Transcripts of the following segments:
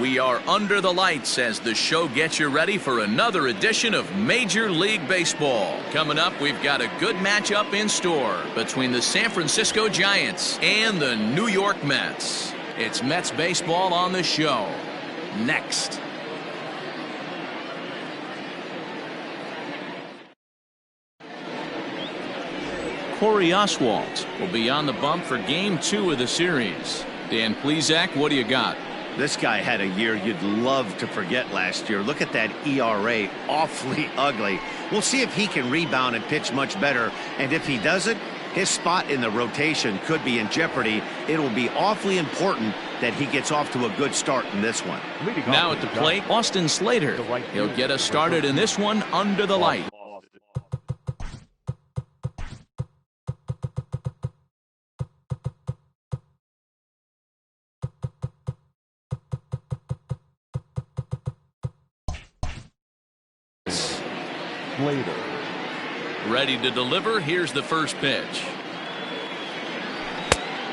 We are under the lights as the show gets you ready for another edition of Major League Baseball. Coming up, we've got a good matchup in store between the San Francisco Giants and the New York Mets. It's Mets baseball on the show. Next. Corey Oswalt will be on the bump for Game 2 of the series. Dan Plesac, what do you got? This guy had a year you'd love to forget last year. Look at that ERA, awfully ugly. We'll see if he can rebound and pitch much better. And if he doesn't, his spot in the rotation could be in jeopardy. It will be awfully important that he gets off to a good start in this one. Now at the plate, Austin Slater. He'll get us started in this one under the light. Ready to deliver. Here's the first pitch.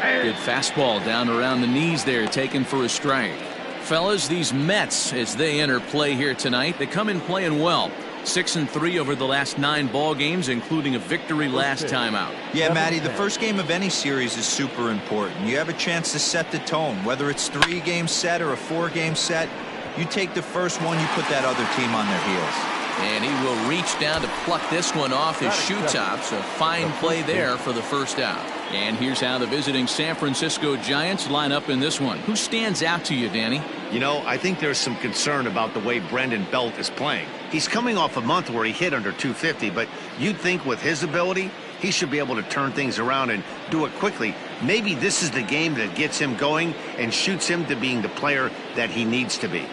Good fastball down around the knees there, taken for a strike. Fellas, these Mets, as they enter play here tonight, they come in playing well. 6-3 over the last 9 ball games, including a victory last time out. Yeah, Matty, the first game of any series is super important. You have a chance to set the tone, whether it's 3-game set or a 4-game set. You take the first one, you put that other team on their heels. And he will reach down to pluck this one off his shoe tops. A fine play there for the first out. And here's how the visiting San Francisco Giants line up in this one. Who stands out to you, Danny? You know, I think there's some concern about the way Brendan Belt is playing. He's coming off a month where he hit under 250, but you'd think with his ability, he should be able to turn things around and do it quickly. Maybe this is the game that gets him going and shoots him to being the player that he needs to be.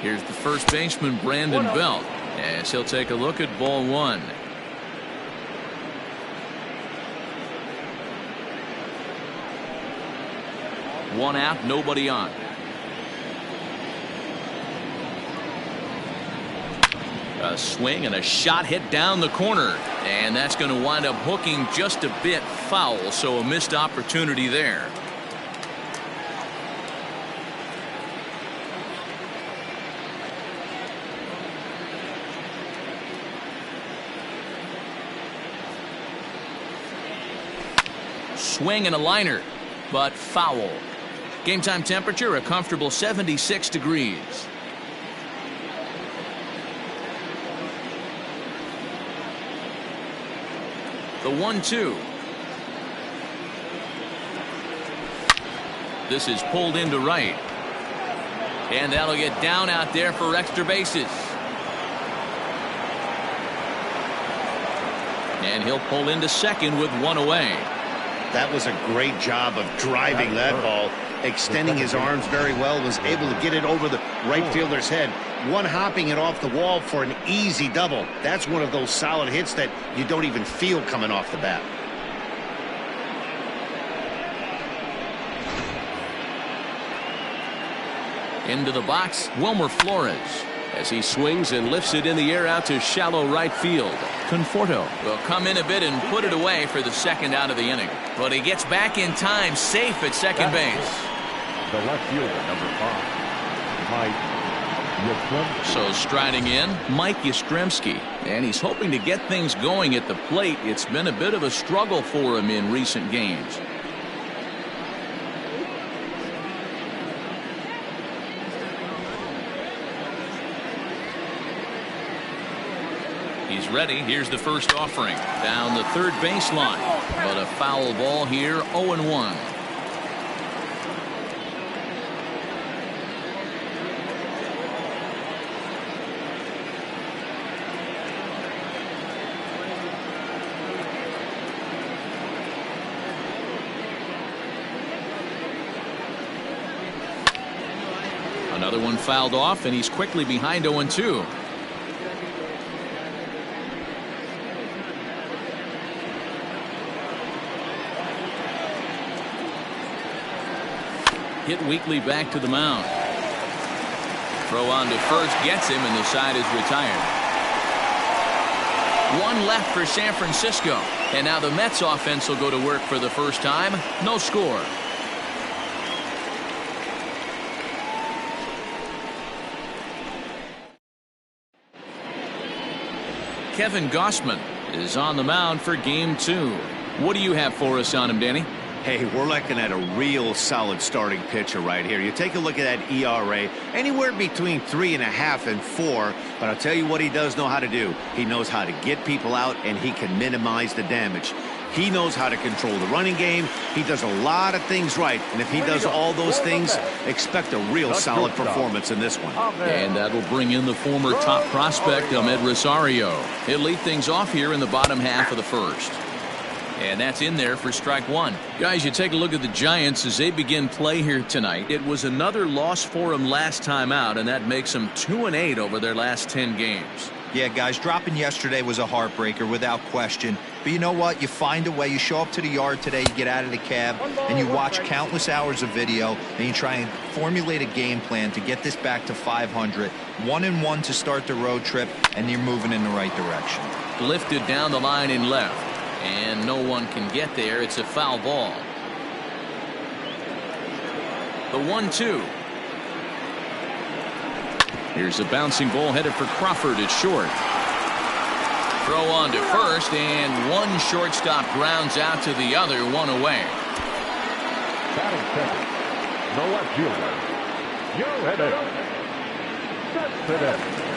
Here's the first baseman, Brandon Belt, as he'll take a look at ball one. One out, nobody on. A swing and a shot hit down the corner, and that's going to wind up hooking just a bit foul, so a missed opportunity there. Swing and a liner, but foul. Game time temperature a comfortable 76 degrees. The 1-2. This is pulled into right. And that'll get down out there for extra bases. And he'll pull into second with one away. That was a great job of driving that ball, extending his arms very well, was able to get it over the right fielder's head, one-hopping it off the wall for an easy double. That's one of those solid hits that you don't even feel coming off the bat. Into the box, Wilmer Flores, as he swings and lifts it in the air out to shallow right field. Conforto will come in a bit and put it away for the second out of the inning. But he gets back in time, safe at second base. The left fielder, number 5, Mike Yastrzemski. So striding in, Mike Yastrzemski. And he's hoping to get things going at the plate. It's been a bit of a struggle for him in recent games. He's ready. Here's the first offering. Down the third baseline. But a foul ball here, 0-1. Another one fouled off, and he's quickly behind 0-2. Hit weakly back to the mound. Throw on to first gets him, and the side is retired. One left for San Francisco, and now the Mets offense will go to work for the first time. No score. Kevin Gausman is on the mound for game 2. What do you have for us on him, Danny? Hey, we're looking at a real solid starting pitcher right here. You take a look at that ERA, anywhere between 3.5 and 4. But I'll tell you what he does know how to do. He knows how to get people out, and he can minimize the damage. He knows how to control the running game. He does a lot of things right. And if he does all those things, expect a real solid performance in this one. And that'll bring in the former top prospect, Ahmed Rosario. He'll lead things off here in the bottom half of the first. And that's in there for strike 1. Guys, you take a look at the Giants as they begin play here tonight. It was another loss for them last time out, and that makes them 2-8 over their last 10 games. Yeah, guys, dropping yesterday was a heartbreaker without question. But you know what? You find a way. You show up to the yard today, you get out of the cab, and you watch countless hours of video, and you try and formulate a game plan to get this back to 500. 1-1 to start the road trip, and you're moving in the right direction. Lifted down the line in left. And no one can get there. It's a foul ball. The 1-2. Here's a bouncing ball headed for Crawford at short. Throw on to first, and one shortstop grounds out to the other, one away. Batting second, the left fielder, Cespedes.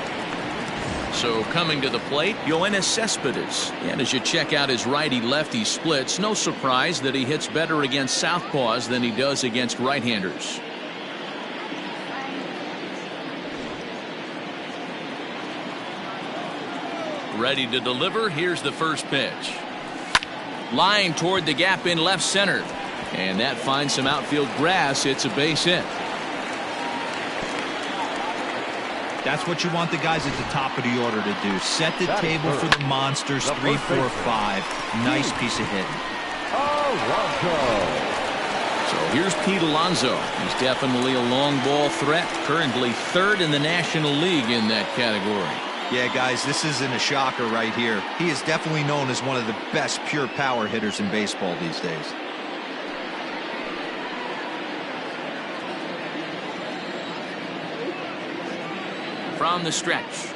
So coming to the plate, Yoenis Cespedes. And as you check out his righty-lefty splits, no surprise that he hits better against southpaws than he does against right-handers. Ready to deliver. Here's the first pitch. Line toward the gap in left center. And that finds some outfield grass. It's a base hit. That's what you want the guys at the top of the order to do. Set the table for the monsters. 3, 4, 5. Nice piece of hitting. So here's Pete Alonso. He's definitely a long ball threat. Currently 3rd in the National League in that category. Yeah, guys, this isn't a shocker right here. He is definitely known as one of the best pure power hitters in baseball these days. From the stretch.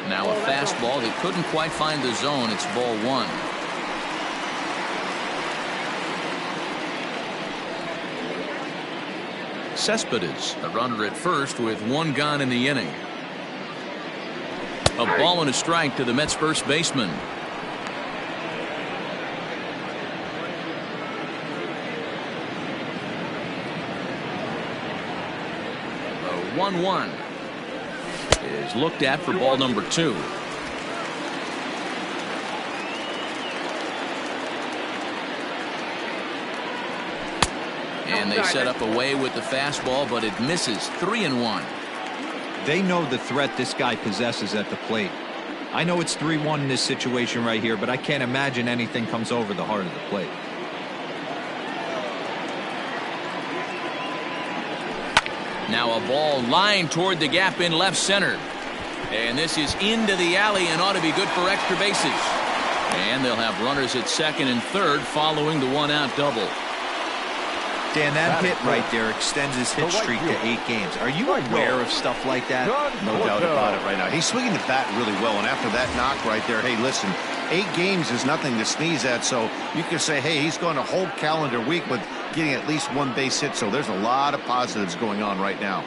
Now a fastball that couldn't quite find the zone. It's ball 1. Cespedes, a runner at first with 1 gone in the inning. A ball and a strike to the Mets first baseman. The 1-1 is looked at for ball number 2. And they set up away with the fastball, but it misses. 3-1. They know the threat this guy possesses at the plate. I know it's 3-1 in this situation right here, but I can't imagine anything comes over the heart of the plate. Now a ball lined toward the gap in left center. And this is into the alley and ought to be good for extra bases. And they'll have runners at second and third following the 1-out double. Dan, that hit right there extends his hit streak to 8 games. Are you aware of stuff like that? No doubt about it right now. He's swinging the bat really well, and after that knock right there, hey, listen, 8 games is nothing to sneeze at, so you can say, hey, he's going a whole calendar week with getting at least 1 base hit, so there's a lot of positives going on right now.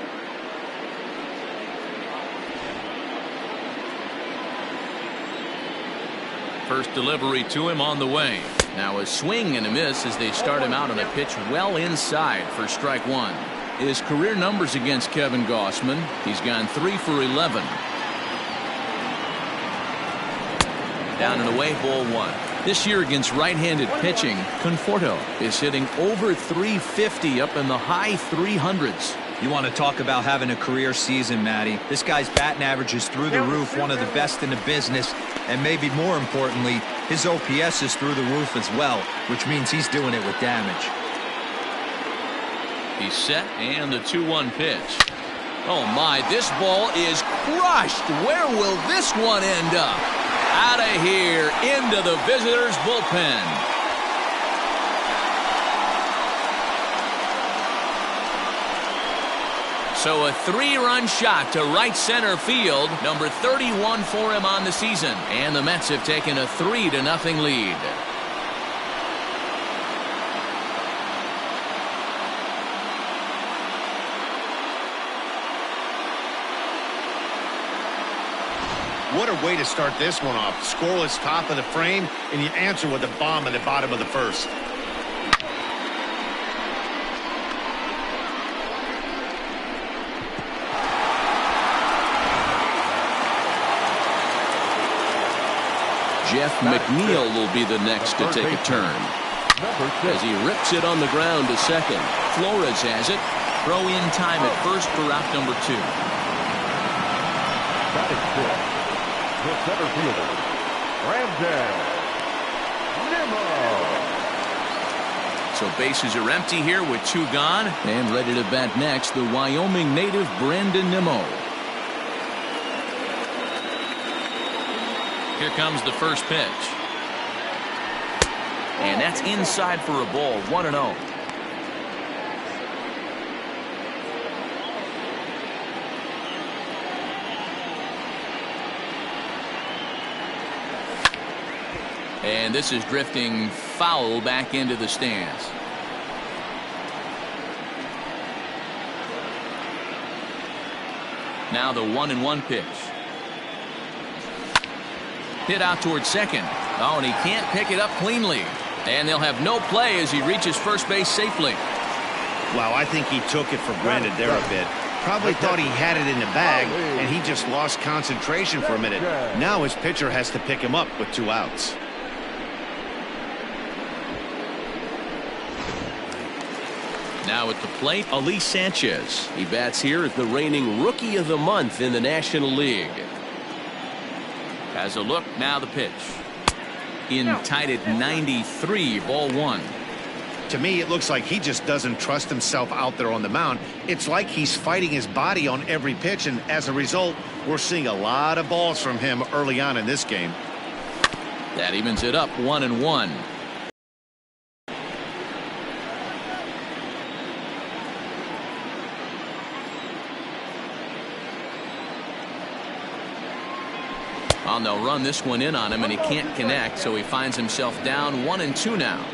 First delivery to him on the way. Now a swing and a miss as they start him out on a pitch well inside for strike 1. His career numbers against Kevin Gausman, he's gone 3 for 11. Down and away, ball 1. This year against right-handed pitching, Conforto is hitting over 350 up in the high 300s. You want to talk about having a career season, Matty. This guy's batting average is through the roof, one of the best in the business, and maybe more importantly, his OPS is through the roof as well, which means he's doing it with damage. He's set, and the 2-1 pitch. Oh my, this ball is crushed. Where will this one end up? Out of here, into the visitors' bullpen. So a 3-run shot to right center field, number 31 for him on the season. And the Mets have taken a 3-0 lead. What a way to start this one off. Scoreless top of the frame, and you answer with a bomb in the bottom of the first. Jeff McNeil will be the next to take a turn. As he rips it on the ground to second. Flores has it. Throw in time at first for out number 2. That is good. The center fielder, Brandon Nimmo. So bases are empty here with 2 gone. And ready to bat next, the Wyoming native Brandon Nimmo. Here comes the first pitch. And that's inside for a ball, 1-0. And this is drifting foul back into the stands. Now the 1-1 pitch. Hit out towards second. Oh, and he can't pick it up cleanly. And they'll have no play as he reaches first base safely. Wow, I think he took it for granted there a bit. Probably thought he had it in the bag, and he just lost concentration for a minute. Now his pitcher has to pick him up with 2 outs. Now at the plate, Ali Sanchez. He bats here as the reigning Rookie of the Month in the National League. Has a look, now the pitch. In tight at 93, ball 1. To me, it looks like he just doesn't trust himself out there on the mound. It's like he's fighting his body on every pitch, and as a result, we're seeing a lot of balls from him early on in this game. That evens it up, 1-1. Well, they'll run this one in on him, and he can't connect, so he finds himself down 1-2 now.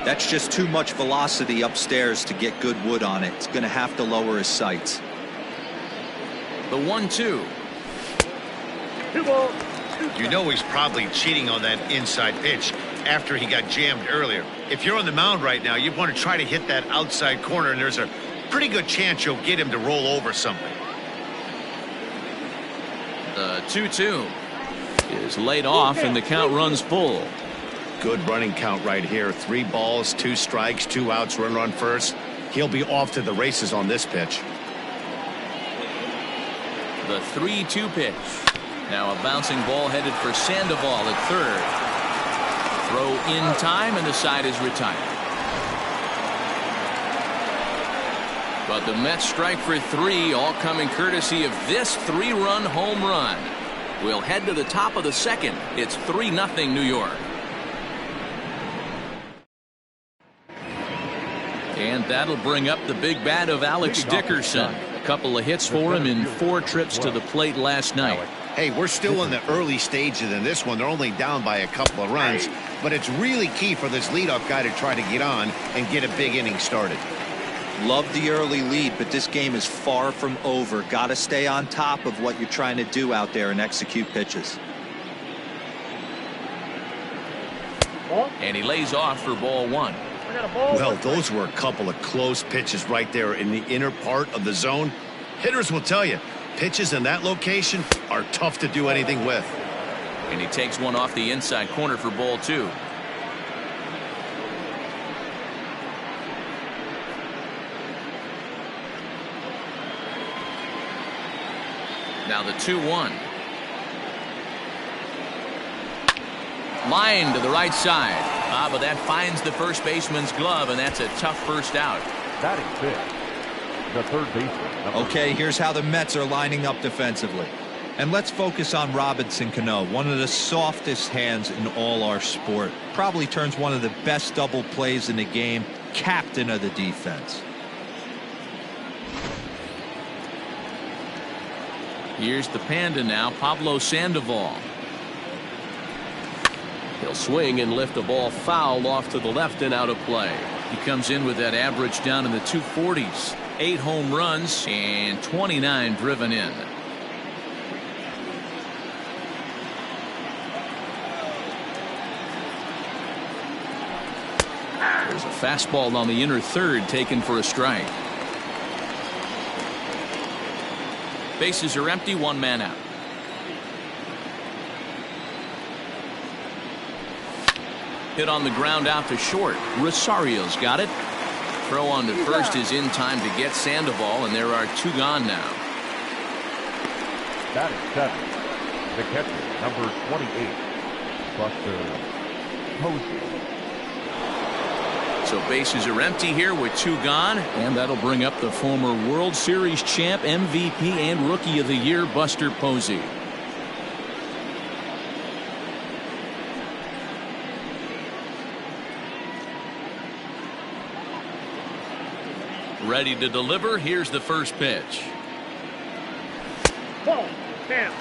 That's just too much velocity upstairs to get good wood on it. It's going to have to lower his sights. The 1-2. You know he's probably cheating on that inside pitch after he got jammed earlier. If you're on the mound right now, you want to try to hit that outside corner, and there's a pretty good chance you'll get him to roll over something. The 2-2 is laid off, and the count runs full. Good running count right here. 3 balls, 2 strikes, 2 outs, runner on first. He'll be off to the races on this pitch. The 3-2 pitch. Now a bouncing ball headed for Sandoval at third. Throw in time, and the side is retired. But the Mets strike for 3, all coming courtesy of this 3-run home run. We'll head to the top of the second. It's 3-0 New York. And that'll bring up the big bat of Alex Dickerson. A couple of hits for him in 4 trips to the plate last night. Hey, we're still in the early stages in this one. They're only down by a couple of runs, but it's really key for this leadoff guy to try to get on and get a big inning started. Love the early lead, but this game is far from over. Got to stay on top of what you're trying to do out there and execute pitches. And he lays off for ball 1. Well, those were a couple of close pitches right there in the inner part of the zone. Hitters will tell you, pitches in that location are tough to do anything with. And he takes one off the inside corner for ball 2. Now the 2-1. Line to the right side. But that finds the first baseman's glove, and that's a tough first out. Batting 5th, the third baseman. Okay, here's how the Mets are lining up defensively. And let's focus on Robinson Cano, one of the softest hands in all our sport. Probably turns one of the best double plays in the game, captain of the defense. Here's the Panda now, Pablo Sandoval. He'll swing and lift the ball foul off to the left and out of play. He comes in with that average down in the 240s. 8 home runs and 29 driven in. There's a fastball on the inner third taken for a strike. Bases are empty, 1 man out. Hit on the ground out to short. Rosario's got it. Throw on to first is in time to get Sandoval, and there are 2 gone now. Batting 7, the catcher, number 28, Buster Posey. So bases are empty here with 2 gone, and that'll bring up the former World Series champ, MVP, and Rookie of the Year, Buster Posey. Ready to deliver. Here's the first pitch.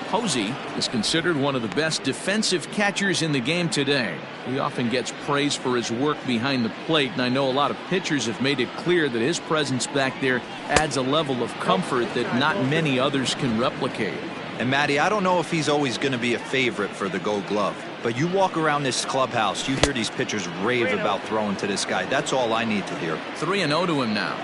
Posey is considered one of the best defensive catchers in the game today. He often gets praise for his work behind the plate, and I know a lot of pitchers have made it clear that his presence back there adds a level of comfort that not many others can replicate. And Matty, I don't know if he's always going to be a favorite for the Gold Glove, but you walk around this clubhouse, you hear these pitchers rave about throwing to this guy. That's all I need to hear. 3-0 to him now.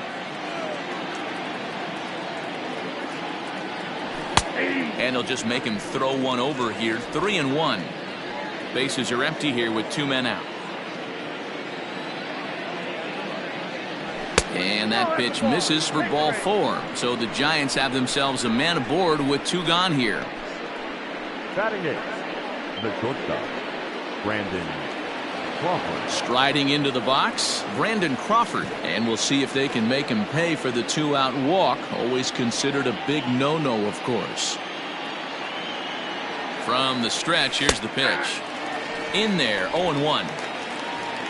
And he'll just make him throw one over here. 3-1. Bases are empty here with 2 men out. And that pitch misses for ball 4. So the Giants have themselves a man aboard with 2 gone here. Batting 8, the shortstop, Brandon Crawford. Striding into the box, Brandon Crawford. And we'll see if they can make him pay for the 2-out walk. Always considered a big no-no, of course. From the stretch, here's the pitch. In there, 0-1.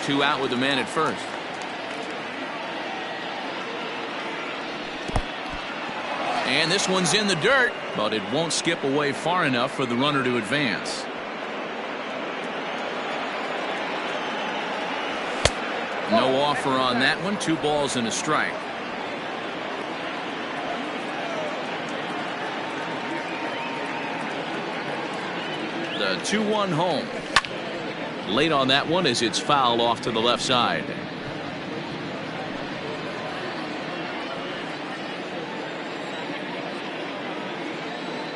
2 out with the man at first. And this one's in the dirt, but it won't skip away far enough for the runner to advance. No offer on that one. 2 balls and a strike. The 2-1 home. Late on that one as it's fouled off to the left side.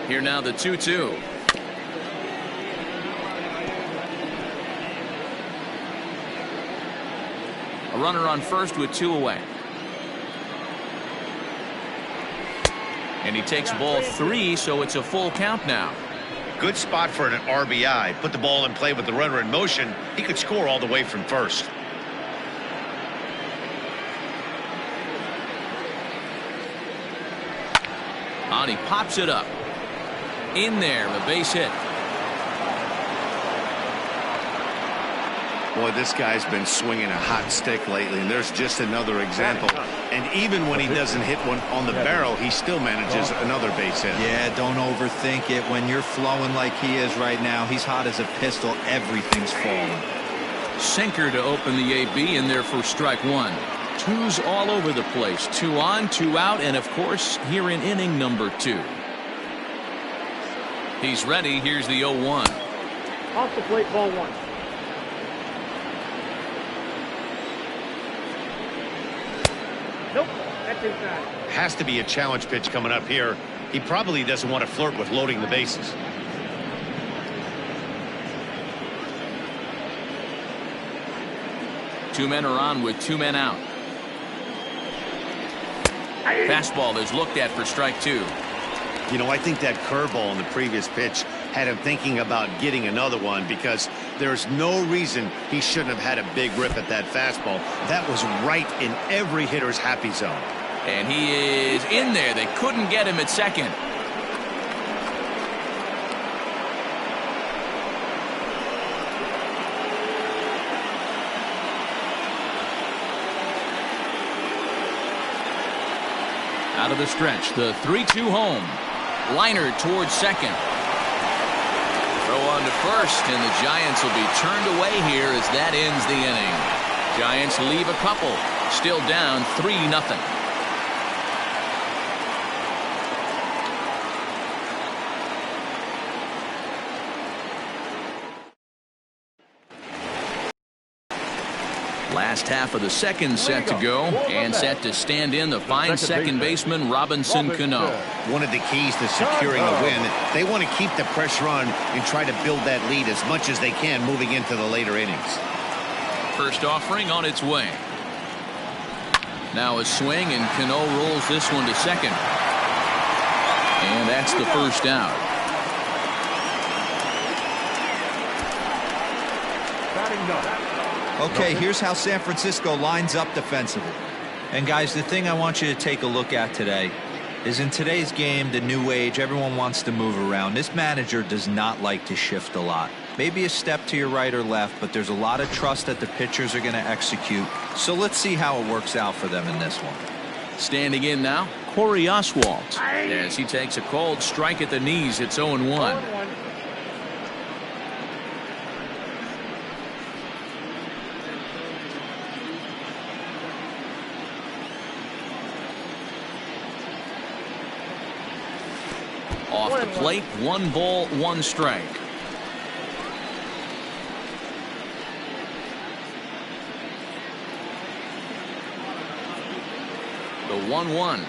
Here now the 2-2. A runner on first with 2 away. And he takes ball 3, so it's a full count now. Good spot for an RBI. Put the ball in play with the runner in motion. He could score all the way from first. On he pops it up. In there, a base hit. Boy, this guy's been swinging a hot stick lately, and there's just another example. And even when he doesn't hit one on the barrel, he still manages another base hit. Yeah, don't overthink it. When you're flowing like he is right now, he's hot as a pistol. Everything's falling. Sinker to open the AB in there for strike 1. 2s all over the place. 2 on, 2 out, and of course, here in inning number 2. He's ready. Here's the 0-1. Off the plate, ball 1. Nope, that's inside. Has to be a challenge pitch coming up here. He probably doesn't want to flirt with loading the bases. Two men are on with 2 men out. Fastball is looked at for strike 2. You know, I think that curveball in the previous pitch had him thinking about getting another one, because there's no reason he shouldn't have had a big rip at that fastball. That was right in every hitter's happy zone. And he is in there. They couldn't get him at second. Out of the stretch, the 3-2 home. Liner towards second. Throw on to first, and the Giants will be turned away here as that ends the inning. Giants leave a couple. Still down 3-0. Last half of the second set to go, and set to stand in the fine second baseman Robinson Cano. One of the keys to securing a win, they want to keep the pressure on and try to build that lead as much as they can moving into the later innings. First offering on its way. Now a swing, and Cano rolls this one to second. And that's the first out. Okay, here's how San Francisco lines up defensively. And guys, the thing I want you to take a look at today is in today's game, the new age, everyone wants to move around. This manager does not like to shift a lot. Maybe a step to your right or left, but there's a lot of trust that the pitchers are going to execute. So let's see how it works out for them in this one. Standing in now, Corey Oswalt. As he takes a cold strike at the knees, it's 0-1. Off the plate, 1 ball, 1 strike. The 1-1.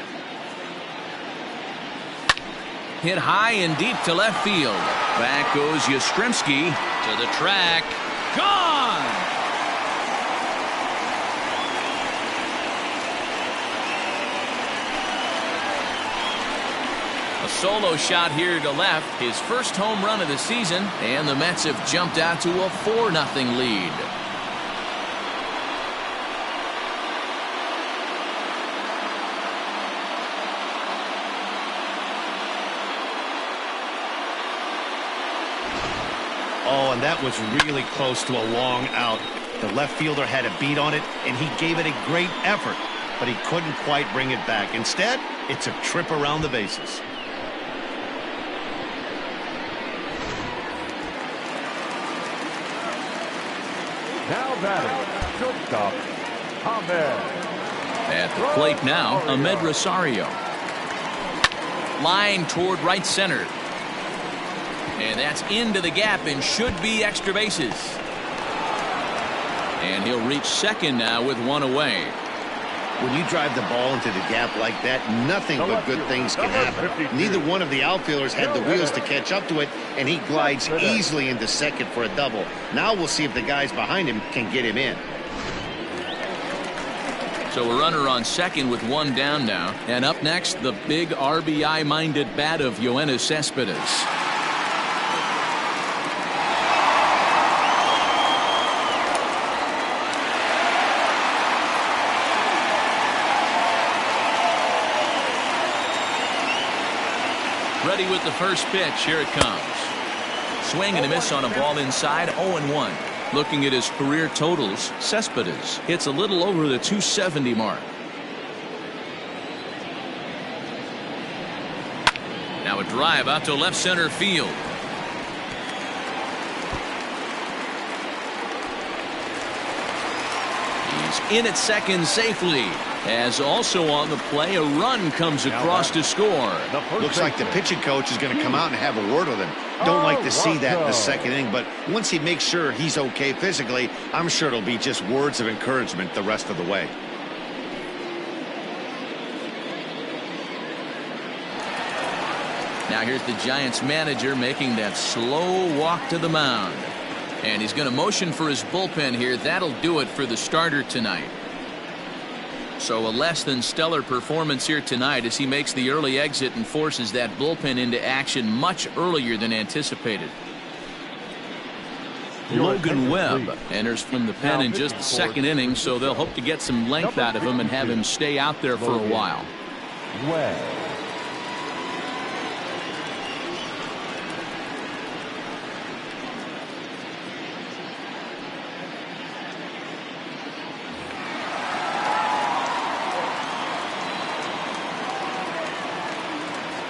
Hit high and deep to left field. Back goes Yastrzemski to the track. Gone! A solo shot here to left, his first home run of the season, and the Mets have jumped out to a 4-0 lead. Oh, and that was really close to a long out. The left fielder had a beat on it, and he gave it a great effort, but he couldn't quite bring it back. Instead, it's a trip around the bases. Now batting, shortstop, Ahmed. At the plate now, Ahmed Rosario. Line toward right center. And that's into the gap and should be extra bases. And he'll reach second now with 1 away. When you drive the ball into the gap like that, nothing but good things can happen. Neither one of the outfielders had the wheels to catch up to it, and he glides easily into second for a double. Now we'll see if the guys behind him can get him in. So a runner on second with 1 down now. And up next, the big RBI-minded bat of Yoenis Cespedes. Ready with the first pitch. Here it comes. Swing and a miss on a ball inside. 0-1. Looking at his career totals, Cespedes hits a little over the 270 mark. Now a drive out to left center field. He's in at second safely. As also on the play, a run comes across to score. Looks like the pitching coach is going to come out and have a word with him. Don't like to see that in the second inning, but once he makes sure he's okay physically, I'm sure it'll be just words of encouragement the rest of the way. Now here's the Giants manager making that slow walk to the mound. And he's going to motion for his bullpen here. That'll do it for the starter tonight. So a less than stellar performance here tonight as he makes the early exit and forces that bullpen into action much earlier than anticipated. Logan Webb enters from the pen in just the second inning, so they'll hope to get some length out of him and have him stay out there for a while. Webb.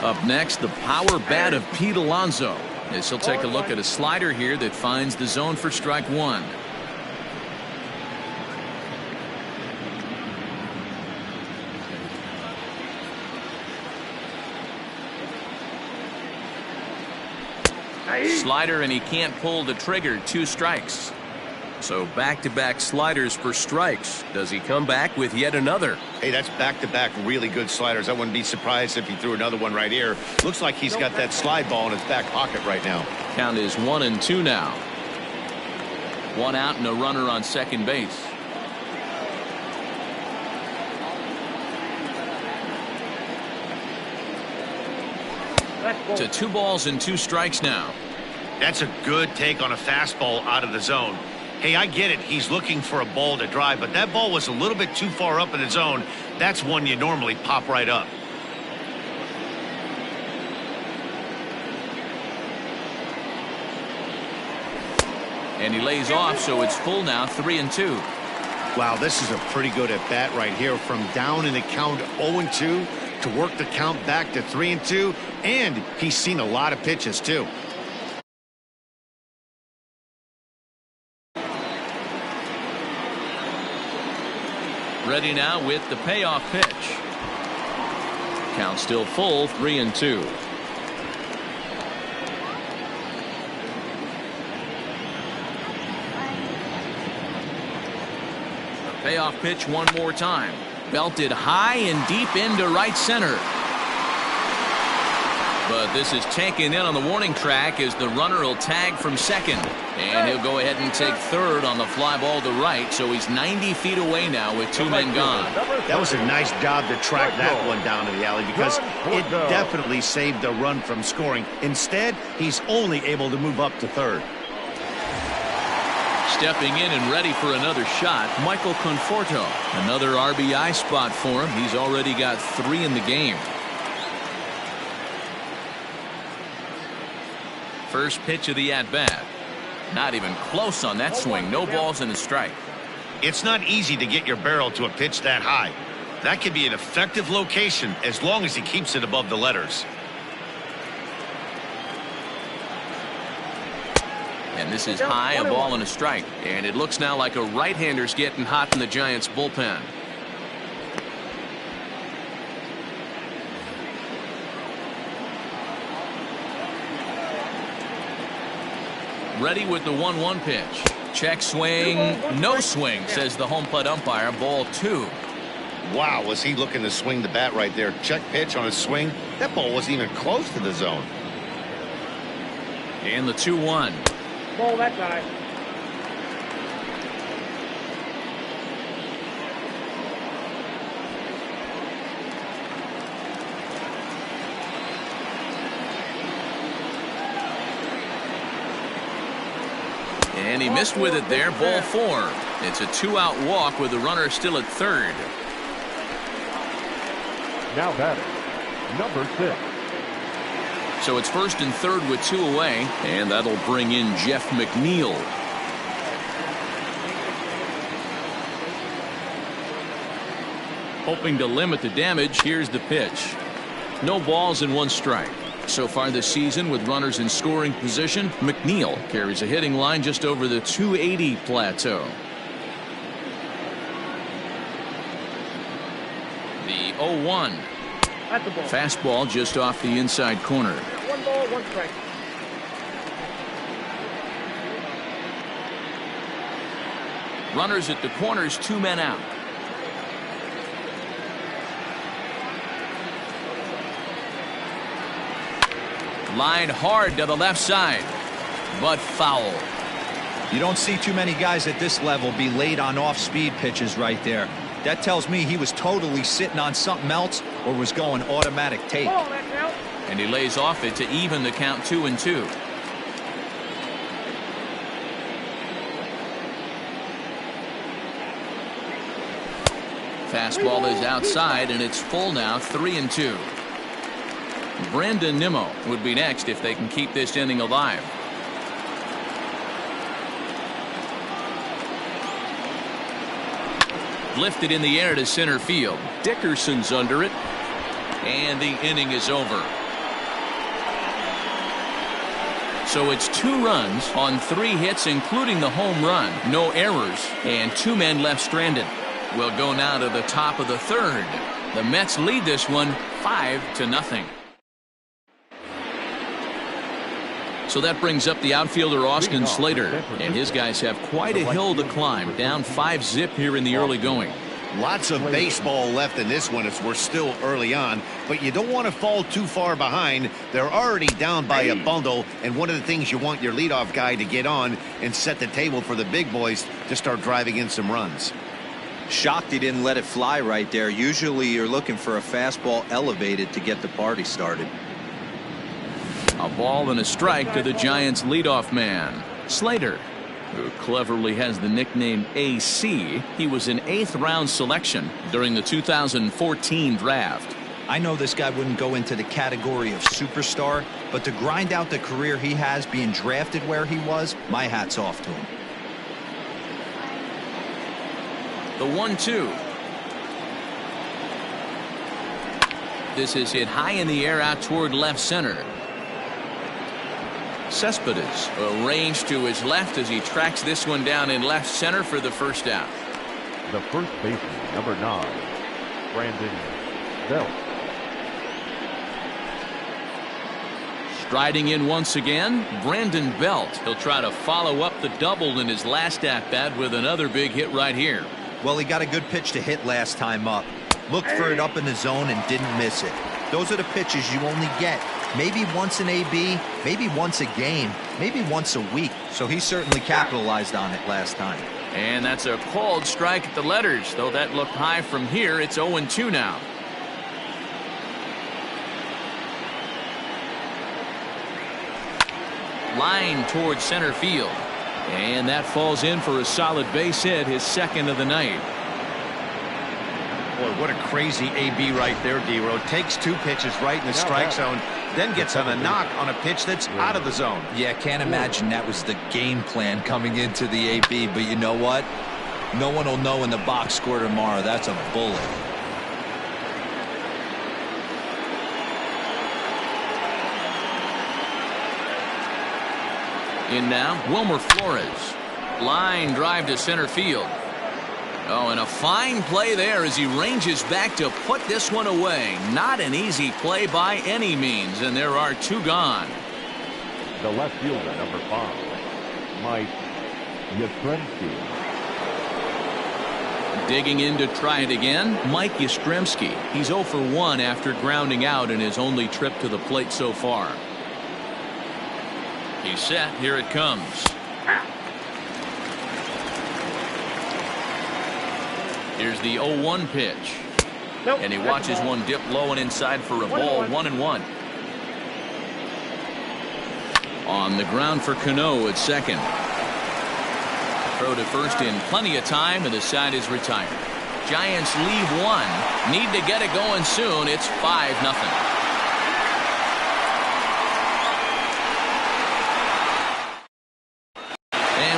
Up next, the power bat of Pete Alonso, as he'll take a look at a slider here that finds the zone for strike one. Slider, and he can't pull the trigger. 2 strikes. So back-to-back sliders for strikes. Does he come back with yet another? Hey, that's back-to-back really good sliders. I wouldn't be surprised if he threw another one right here. Looks like he's got that slide ball in his back pocket right now. Count is 1-2 now. 1 out and a runner on second base. To 2 balls and 2 strikes now. That's a good take on a fastball out of the zone. Hey, I get it. He's looking for a ball to drive, but that ball was a little bit too far up in the zone. That's one you normally pop right up. And he lays off, so it's full now, 3-2. Wow, this is a pretty good at bat right here. From down in the count 0-2 to work the count back to 3-2, and he's seen a lot of pitches too. Ready now with the payoff pitch. Count still full, 3-2. Payoff pitch one more time. Belted high and deep into right center. But this is taken in on the warning track as the runner will tag from second. And he'll go ahead and take third on the fly ball to right. So he's 90 feet away now with 2 men gone. That was a nice job to track that one down to the alley because it definitely saved the run from scoring. Instead, he's only able to move up to third. Stepping in and ready for another shot, Michael Conforto. Another RBI spot for him. He's already got 3 in the game. First pitch of the at-bat. Not even close on that swing. No balls and a strike. It's not easy to get your barrel to a pitch that high. That could be an effective location as long as he keeps it above the letters. And this is high, a ball and a strike. And it looks now like a right-hander's getting hot in the Giants bullpen. Ready with the 1-1 pitch. Check swing, no swing, says the home plate umpire. Ball 2. Wow, was he looking to swing the bat right there? Check pitch on a swing. That ball wasn't even close to the zone. And the 2-1. Ball that guy. And he missed with it there. Ball 4. It's a 2-out walk with the runner still at third. Now batting, number 6. So it's first and third with 2 away, and that'll bring in Jeff McNeil. Hoping to limit the damage, here's the pitch. No balls and 1 strike. So far this season with runners in scoring position, McNeil carries a hitting line just over the 280 plateau. The 0-1. Fastball just off the inside corner. 1 ball, 1 strike. Runners at the corners, 2 men out. Line hard to the left side, but foul. You don't see too many guys at this level be late on off-speed pitches right there. That tells me he was totally sitting on something else or was going automatic take. And he lays off it to even the count 2-2. Fastball is outside and it's full now, 3-2. Brandon Nimmo would be next if they can keep this inning alive. Lifted in the air to center field. Dickerson's under it. And the inning is over. So it's 2 runs on 3 hits, including the home run. No errors, and 2 men left stranded. We'll go now to the top of the 3rd. The Mets lead this one 5-0. So that brings up the outfielder Austin Slater, and his guys have quite a hill to climb, down 5-0 here in the early going. Lots of baseball left in this one as we're still early on, but you don't want to fall too far behind. They're already down by a bundle, and one of the things you want your leadoff guy to get on and set the table for the big boys to start driving in some runs. Shocked he didn't let it fly right there. Usually you're looking for a fastball elevated to get the party started. A ball and a strike to the Giants leadoff man, Slater, who cleverly has the nickname AC. He was an 8th round selection during the 2014 draft. I know this guy wouldn't go into the category of superstar, but to grind out the career he has being drafted where he was, my hat's off to him. The 1-2. This is hit high in the air out toward left center. Cespedes arranged to his left as he tracks this one down in left center for the first out. The first baseman, number 9, Brandon Belt. Striding in once again, Brandon Belt. He'll try to follow up the double in his last at-bat with another big hit right here. Well, he got a good pitch to hit last time up. Looked for it up in the zone and didn't miss it. Those are the pitches you only get maybe once an AB, maybe once a game, maybe once a week. So he certainly capitalized on it last time. And that's a called strike at the letters. Though that looked high from here, it's 0-2 now. Line towards center field. And that falls in for a solid base hit, his 2nd of the night. Boy, what a crazy AB right there, D-Row. Takes 2 pitches right in the strike zone, then gets on a knock on a pitch that's out of the zone. Yeah, can't imagine that was the game plan coming into the AB, but you know what? No one will know in the box score tomorrow. That's a bullet. In now, Wilmer Flores. Line drive to center field. Oh, and a fine play there as he ranges back to put this one away. Not an easy play by any means, and there are 2 gone. The left fielder, number 5, Mike Yastrzemski. Digging in to try it again, Mike Yastrzemski. He's 0 for 1 after grounding out in his only trip to the plate so far. He's set. Here it comes. Here's the 0-1 pitch. Nope, and he watches one dip low and inside for a ball. 1-1. On the ground for Cano at second. Throw to first in plenty of time, and the side is retired. Giants leave 1. Need to get it going soon. It's 5-0.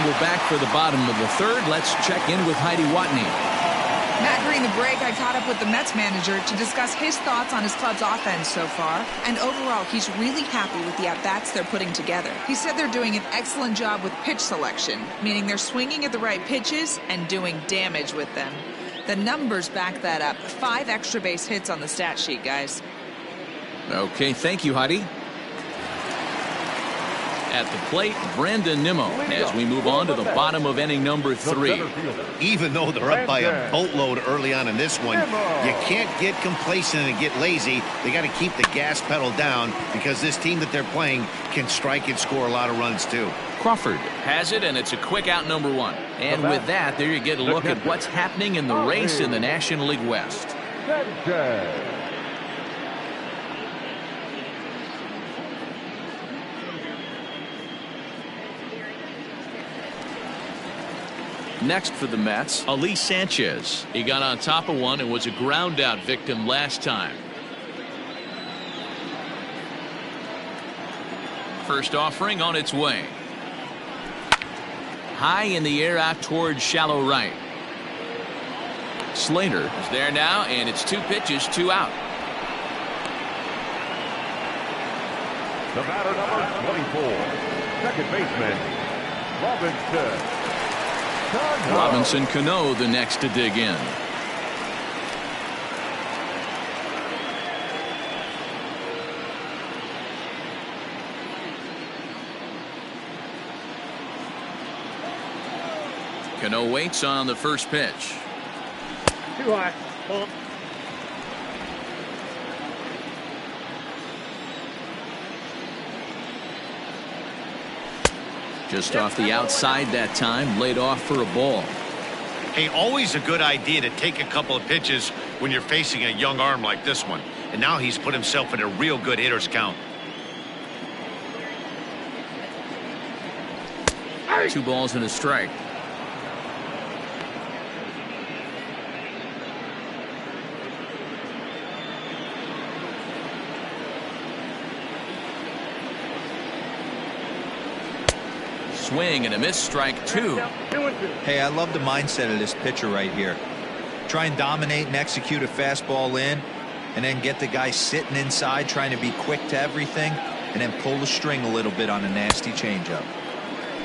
We're back for the bottom of the 3rd. Let's check in with Heidi Watney. Matt, during the break, I caught up with the Mets manager to discuss his thoughts on his club's offense so far. And overall, he's really happy with the at-bats they're putting together. He said they're doing an excellent job with pitch selection, meaning they're swinging at the right pitches and doing damage with them. The numbers back that up. 5 extra base hits on the stat sheet, guys. Okay, thank you, Heidi. At the plate, Brandon Nimmo, as we move on to the bottom of inning number 3. Even though they're up by a boatload early on in this one, you can't get complacent and get lazy. They got to keep the gas pedal down because this team that they're playing can strike and score a lot of runs too. Crawford has it, and it's a quick out, number 1. And with that, there you get a look at what's happening in the race in the National League West. Next for the Mets, Ali Sanchez. He got on top of one and was a ground out victim last time. First offering on its way. High in the air out towards shallow right. Slater is there now, and it's 2 pitches, 2 out. The batter, number 24, Second baseman, Robinson. Robinson Cano the next to dig in. Cano waits on the first pitch. Too high. Ball. Just off the outside that time, laid off for a ball. Hey, always a good idea to take a couple of pitches when you're facing a young arm like this one. And now he's put himself in a real good hitter's count. 2 balls and a strike. Swing and a miss, strike 2. Hey, I love the mindset of this pitcher right here. Try and dominate and execute a fastball in, and then get the guy sitting inside trying to be quick to everything, and then pull the string a little bit on a nasty changeup.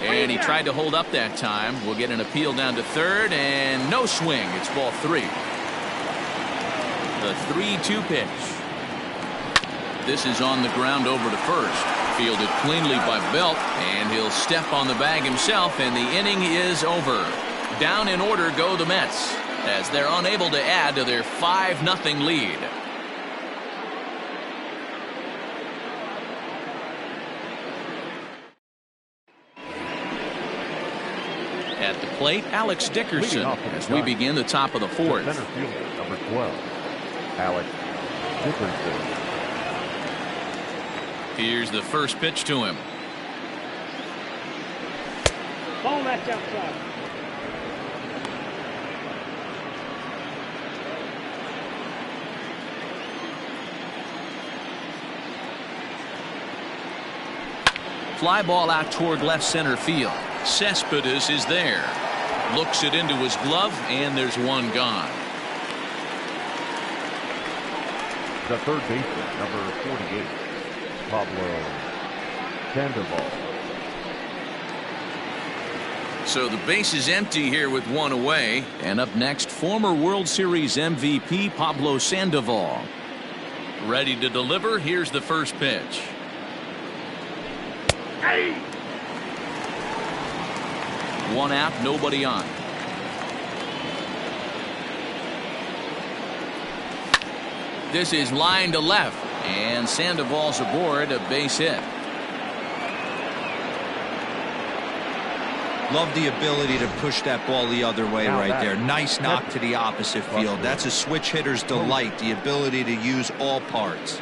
And he tried to hold up that time. We'll get an appeal down to third, and no swing. It's ball 3. The 3-2 pitch. This is on the ground over to first. Fielded cleanly by Belt, and he'll step on the bag himself, and the inning is over. Down in order go the Mets, as they're unable to add to their 5-0 lead. At the plate, Alex Dickerson, as we begin the top of the 4th. Center fielder, number 12, Alex Dickerson. Here's the first pitch to him. Ball that's outside. Fly ball out toward left center field. Cespedes is there. Looks it into his glove, and there's one gone. The third baseman, number 48, Pablo Sandoval. So the base is empty here with one away. And up next, former World Series MVP Pablo Sandoval. Ready to deliver. Here's the first pitch. Hey! 1 out, nobody on. This is line to left, and Sandoval's aboard, a base hit. Love the ability to push that ball the other way right there. Nice knock to the opposite field. That's a switch hitter's delight, the ability to use all parts.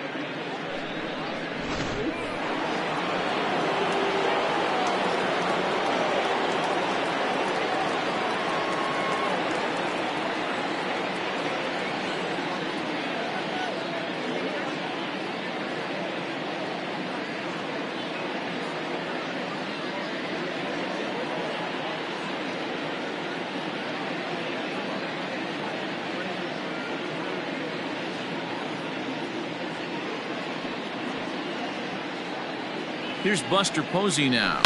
Here's Buster Posey now.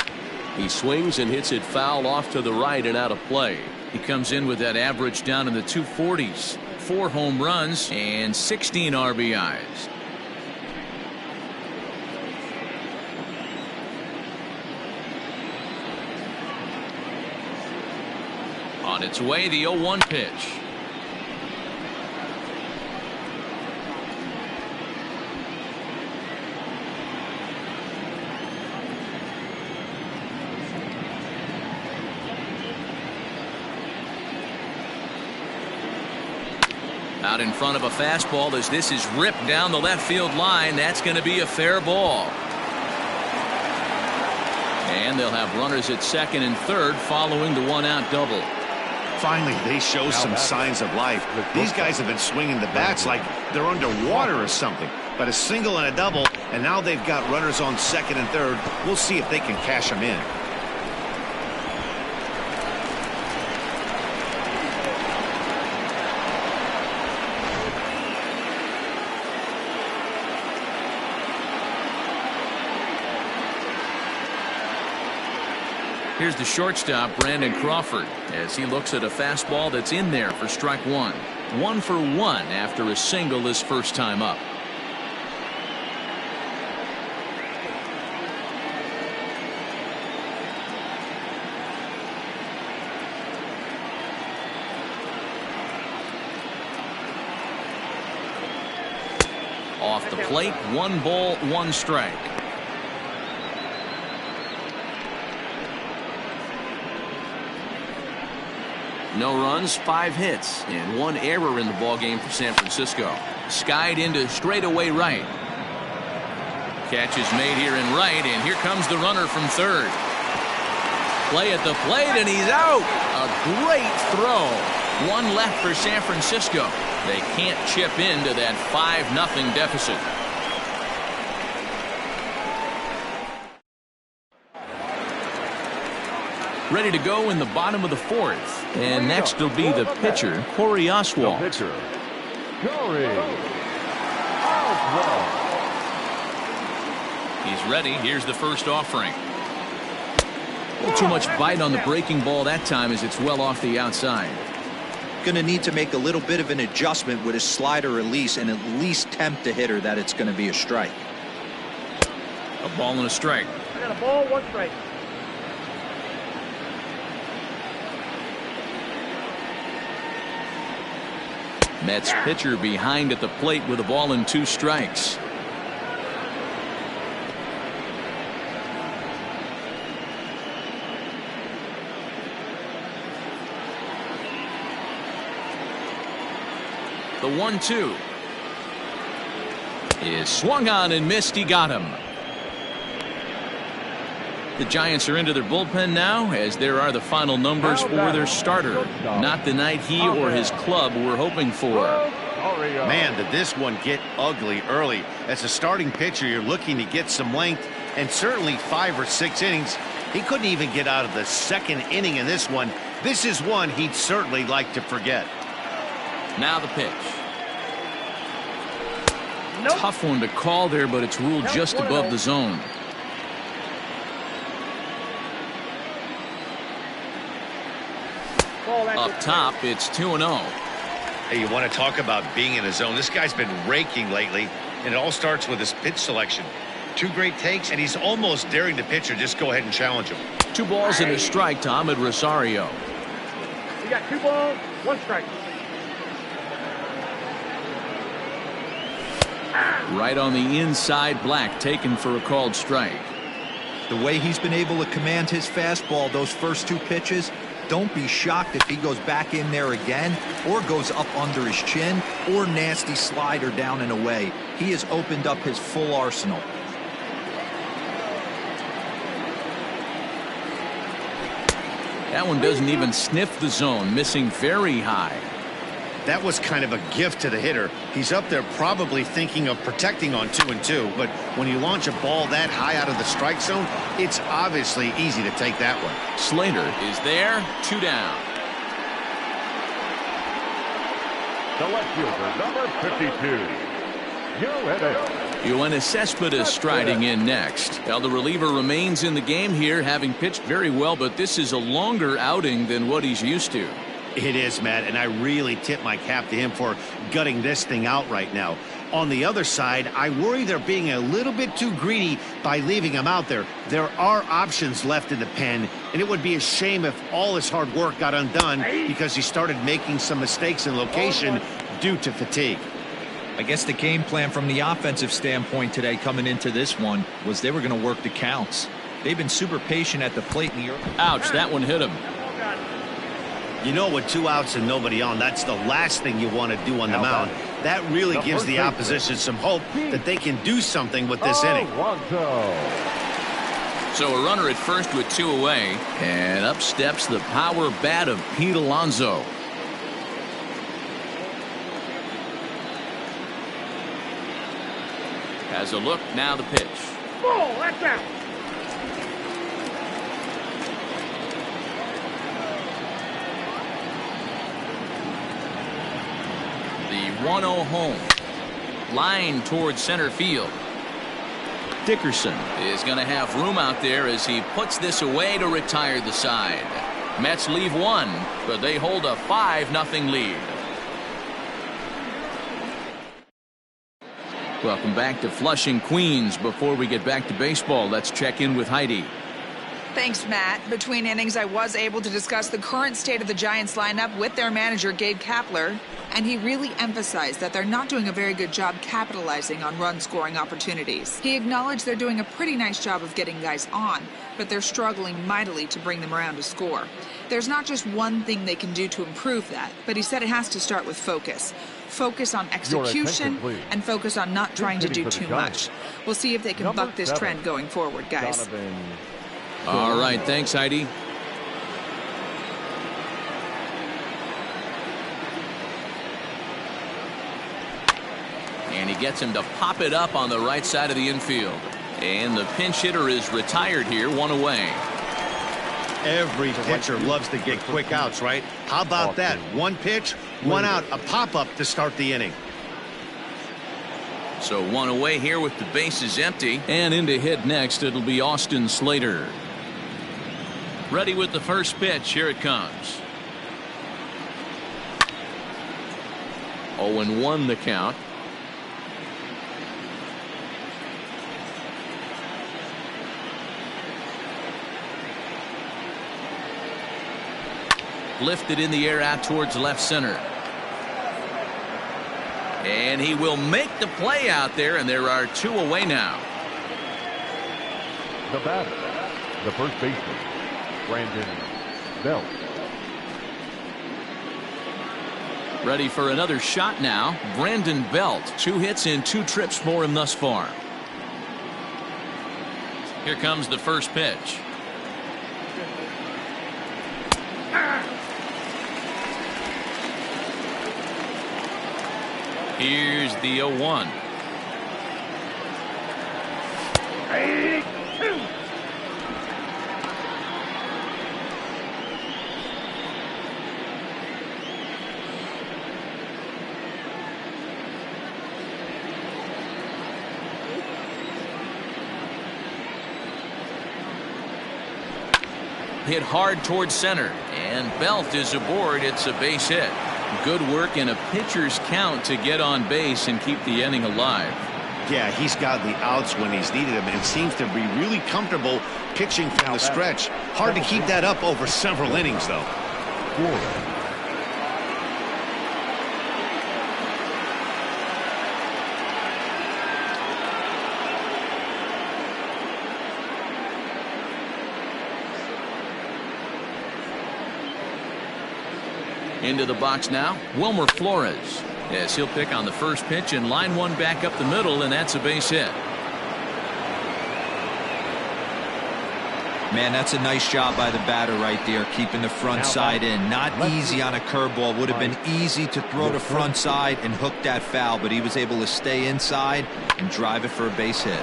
He swings and hits it foul off to the right and out of play. He comes in with that average down in the 240s. 4 home runs and 16 RBIs. On its way, the 0-1 pitch. Out in front of a fastball as this is ripped down the left field line. That's going to be a fair ball. And they'll have runners at second and third following the 1-out double. Finally, they show some signs of life. These guys have been swinging the bats like they're underwater or something. But a single and a double, and now they've got runners on second and third. We'll see if they can cash them in. Here's the shortstop, Brandon Crawford, as he looks at a fastball that's in there for strike one. 1 for 1 after a single his first time up. Off the plate, 1 ball, 1 strike. No runs, 5 hits, and 1 error in the ballgame for San Francisco. Skied into straightaway right. Catch is made here in right, and here comes the runner from third. Play at the plate, and he's out. A great throw. 1 left for San Francisco. They can't chip into that 5-0 deficit. Ready to go in the bottom of the 4th. And next will be the pitcher, Corey Oswalt. The pitcher, Corey Oswalt. He's ready. Here's the first offering. A little too much bite on the breaking ball that time as it's well off the outside. Going to need to make a little bit of an adjustment with his slider release and at least tempt the hitter that it's going to be a strike. A ball and a strike. I got a ball, 1 strike. Mets pitcher behind at the plate with a ball and 2 strikes. The 1-2 is swung on and missed. He got him. The Giants are into their bullpen now, as there are the final numbers for their starter. Not the night he or his club were hoping for. Man, did this one get ugly early. As a starting pitcher, you're looking to get some length, and certainly 5 or 6 innings. He couldn't even get out of the 2nd inning in this one. This is one he'd certainly like to forget. Now the pitch. Nope. Tough one to call there, but it's ruled just above the zone. Up top, it's 2-0. Hey, you want to talk about being in a zone? This guy's been raking lately, and it all starts with his pitch selection. 2 great takes, and he's almost daring the pitcher just go ahead and challenge him. 2 balls and a strike to Ahmed Rosario. You got 2 balls, 1 strike. Right on the inside, Black taken for a called strike. The way he's been able to command his fastball those first 2 pitches, don't be shocked if he goes back in there again or goes up under his chin or nasty slider down and away. He has opened up his full arsenal. That one doesn't even sniff the zone, missing very high. That was kind of a gift to the hitter. He's up there probably thinking of protecting on 2-2, but when you launch a ball that high out of the strike zone, it's obviously easy to take that one. Slater is there, 2 down. The left fielder, number 52, Yoenis Cespedes striding in next. Well, the reliever remains in the game here, having pitched very well, but this is a longer outing than what he's used to. It is, Matt, and I really tip my cap to him for gutting this thing out right now. On the other side, I worry they're being a little bit too greedy by leaving him out there. There are options left in the pen, and it would be a shame if all his hard work got undone because he started making some mistakes in location due to fatigue. I guess the game plan from the offensive standpoint today coming into this one was they were going to work the counts. They've been super patient at the plate in the early. Ouch, that one hit him. You know, with 2 outs and nobody on, that's the last thing you want to do on the mound. That really gives the opposition some hope that they can do something with this inning. So a runner at first with 2 away, and up steps the power bat of Pete Alonso. Has a look, now the pitch. Ball, that's out. The 1-0 home. Line towards center field. Dickerson is going to have room out there as he puts this away to retire the side. Mets leave one, but they hold a 5-0 lead. Welcome back to Flushing, Queens. Before we get back to baseball, let's check in with Heidi. Thanks, Matt. Between innings, I was able to discuss the current state of the Giants lineup with their manager, Gabe Kapler, and he really emphasized that they're not doing a very good job capitalizing on run-scoring opportunities. He acknowledged they're doing a pretty nice job of getting guys on, but they're struggling mightily to bring them around to score. There's not just one thing they can do to improve that, but he said it has to start with focus. Focus on execution and focus on not trying to do too much. We'll see if they can buck this trend going forward, guys. All right, thanks, Heidi. And he gets him to pop it up on the right side of the infield. And the pinch hitter is retired here, one away. Every pitcher loves to get quick outs, right? How about that? One pitch, one out, a pop-up to start the inning. So one away here with the bases empty. And in to hit next, it'll be Austin Slater. Ready with the first pitch. Here it comes. 0-1 the count. Lifted in the air out towards left center. And he will make the play out there, and there are two away now. The batter, the first baseman, Brandon Belt. Ready for another shot now. Brandon Belt, 2 hits in 2 trips for him thus far. Here comes the first pitch. Here's the 0-1. Hit hard towards center, and Belt is aboard. It's a base hit. Good work in a pitcher's count to get on base and keep the inning alive. Yeah, he's got the outs when he's needed them and seems to be really comfortable pitching from the stretch. Hard to keep that up over several innings, though. Into the box now, Wilmer Flores. Yes, he'll pick on the first pitch and line one back up the middle, and that's a base hit. Man, that's a nice job by the batter right there, keeping the front side in. Not easy on a curveball. Would have been easy to throw the front side and hook that foul, but he was able to stay inside and drive it for a base hit.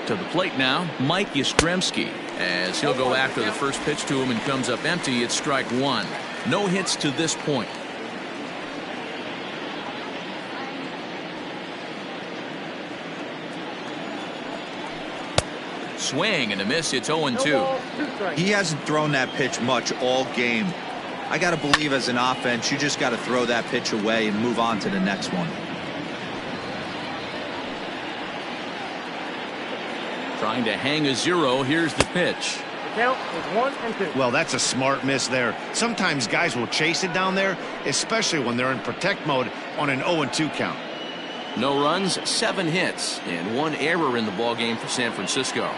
To the plate now, Mike Yastrzemski, as he'll go after the first pitch to him and comes up empty. It's strike one. No hits to this point. Swing and a miss. It's 0-2. He hasn't thrown that pitch much all game. I got to believe as an offense, you just got to throw that pitch away and move on to the next one. Trying to hang a 0. Here's the pitch. The count is 1-2. Well, that's a smart miss there. Sometimes guys will chase it down there, especially when they're in protect mode on an 0-2 count. No runs, 7 hits, and 1 error in the ballgame for San Francisco.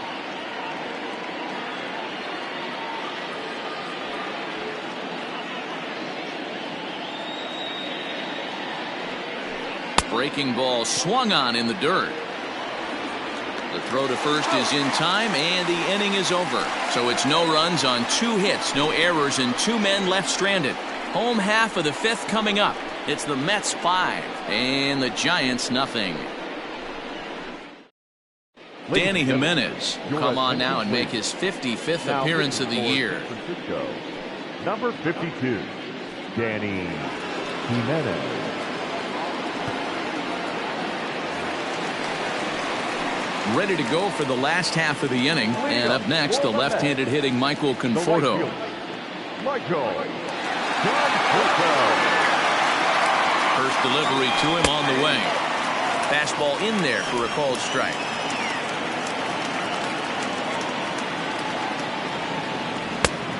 Breaking ball swung on in the dirt. The throw to first is in time, and the inning is over. So it's no runs on 2 hits, no errors, and 2 men left stranded. Home half of the 5th coming up. It's the Mets 5 and the Giants nothing. Danny Jimenez will come on now and make his 55th appearance of the year. Number 52, Danny Jimenez. Ready to go for the last half of the inning. And up next, the left-handed hitting Michael Conforto. Michael Conforto. First delivery to him on the way. Fastball in there for a called strike.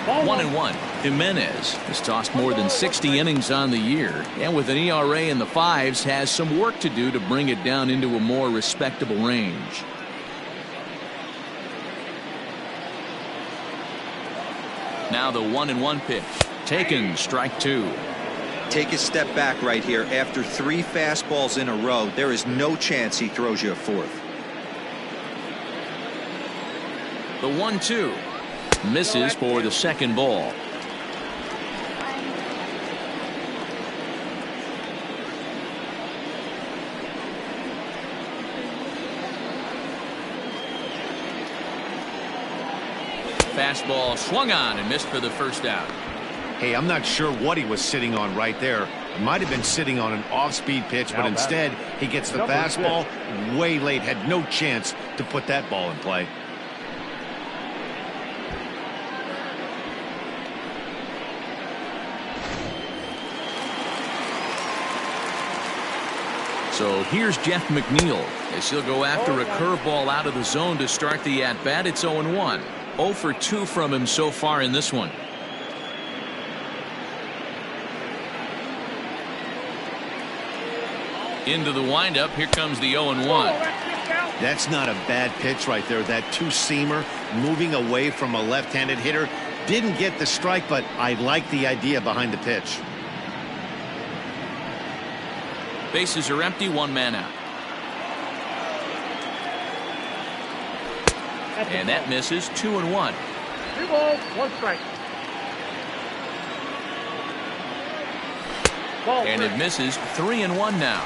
Ball 1-1. Jimenez has tossed more than 60 innings on the year, and with an ERA in the 5s, has some work to do to bring it down into a more respectable range. Now the 1-1 pitch. Taken, strike 2. Take a step back right here. After 3 fastballs in a row, there is no chance he throws you a 4th. The 1-2. Misses for the second ball. Fastball swung on and missed for the first out. Hey, I'm not sure what he was sitting on right there. Might have been sitting on an off-speed pitch, but instead he gets the fastball way late. Had no chance to put that ball in play. So here's Jeff McNeil as he'll go after a curveball out of the zone to start the at-bat. It's 0-1. 0 for 2 from him so far in this one. Into the windup. Here comes the 0-1. That's not a bad pitch right there. That two-seamer moving away from a left-handed hitter. Didn't get the strike, but I like the idea behind the pitch. Bases are empty. 1 man out. And that misses. 2-1. 2 balls, 1 strike. And it misses. 3-1 now.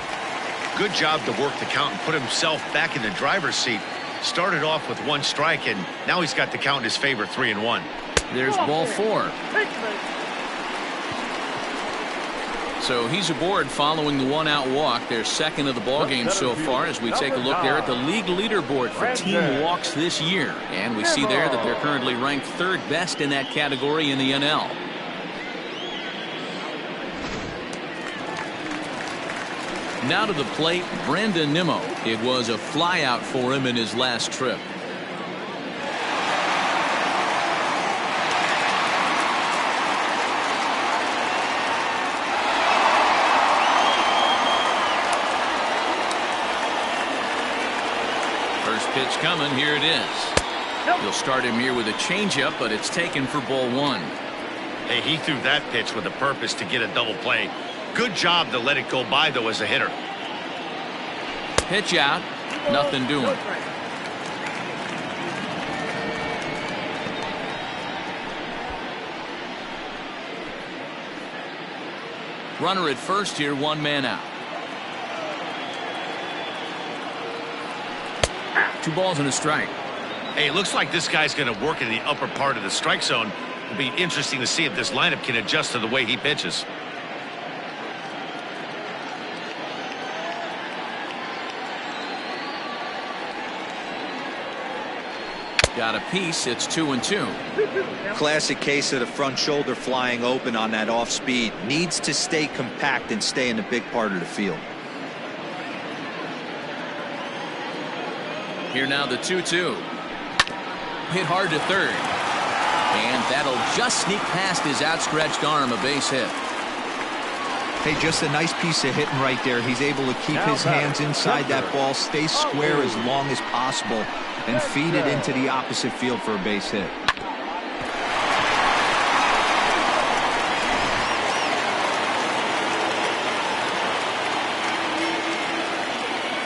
Good job to work the count and put himself back in the driver's seat. Started off with 1 strike, and now he's got the count in his favor. 3-1. There's ball 4. So he's aboard following the 1-out walk. Their second of the ball game so far as we take a look there at the league leaderboard for team walks this year. And we see there that they're currently ranked 3rd best in that category in the NL. Now to the plate, Brandon Nimmo. It was a flyout for him in his last trip. First pitch coming. Here it is. He'll start him here with a changeup, but it's taken for ball 1. Hey, he threw that pitch with a purpose to get a double play. Good job to let it go by, though, as a hitter. Pitch out. Nothing doing. Runner at first here. 1 man out. 2 balls and a strike. Hey, it looks like this guy's going to work in the upper part of the strike zone. It'll be interesting to see if this lineup can adjust to the way he pitches. Got a piece. It's 2-2. Classic case of the front shoulder flying open on that off speed. Needs to stay compact and stay in the big part of the field. Here now the 2-2. Hit hard to third. And that'll just sneak past his outstretched arm. A base hit. Hey, just a nice piece of hitting right there. He's able to keep his hands inside that ball, stay square as long as possible, and feed it into the opposite field for a base hit.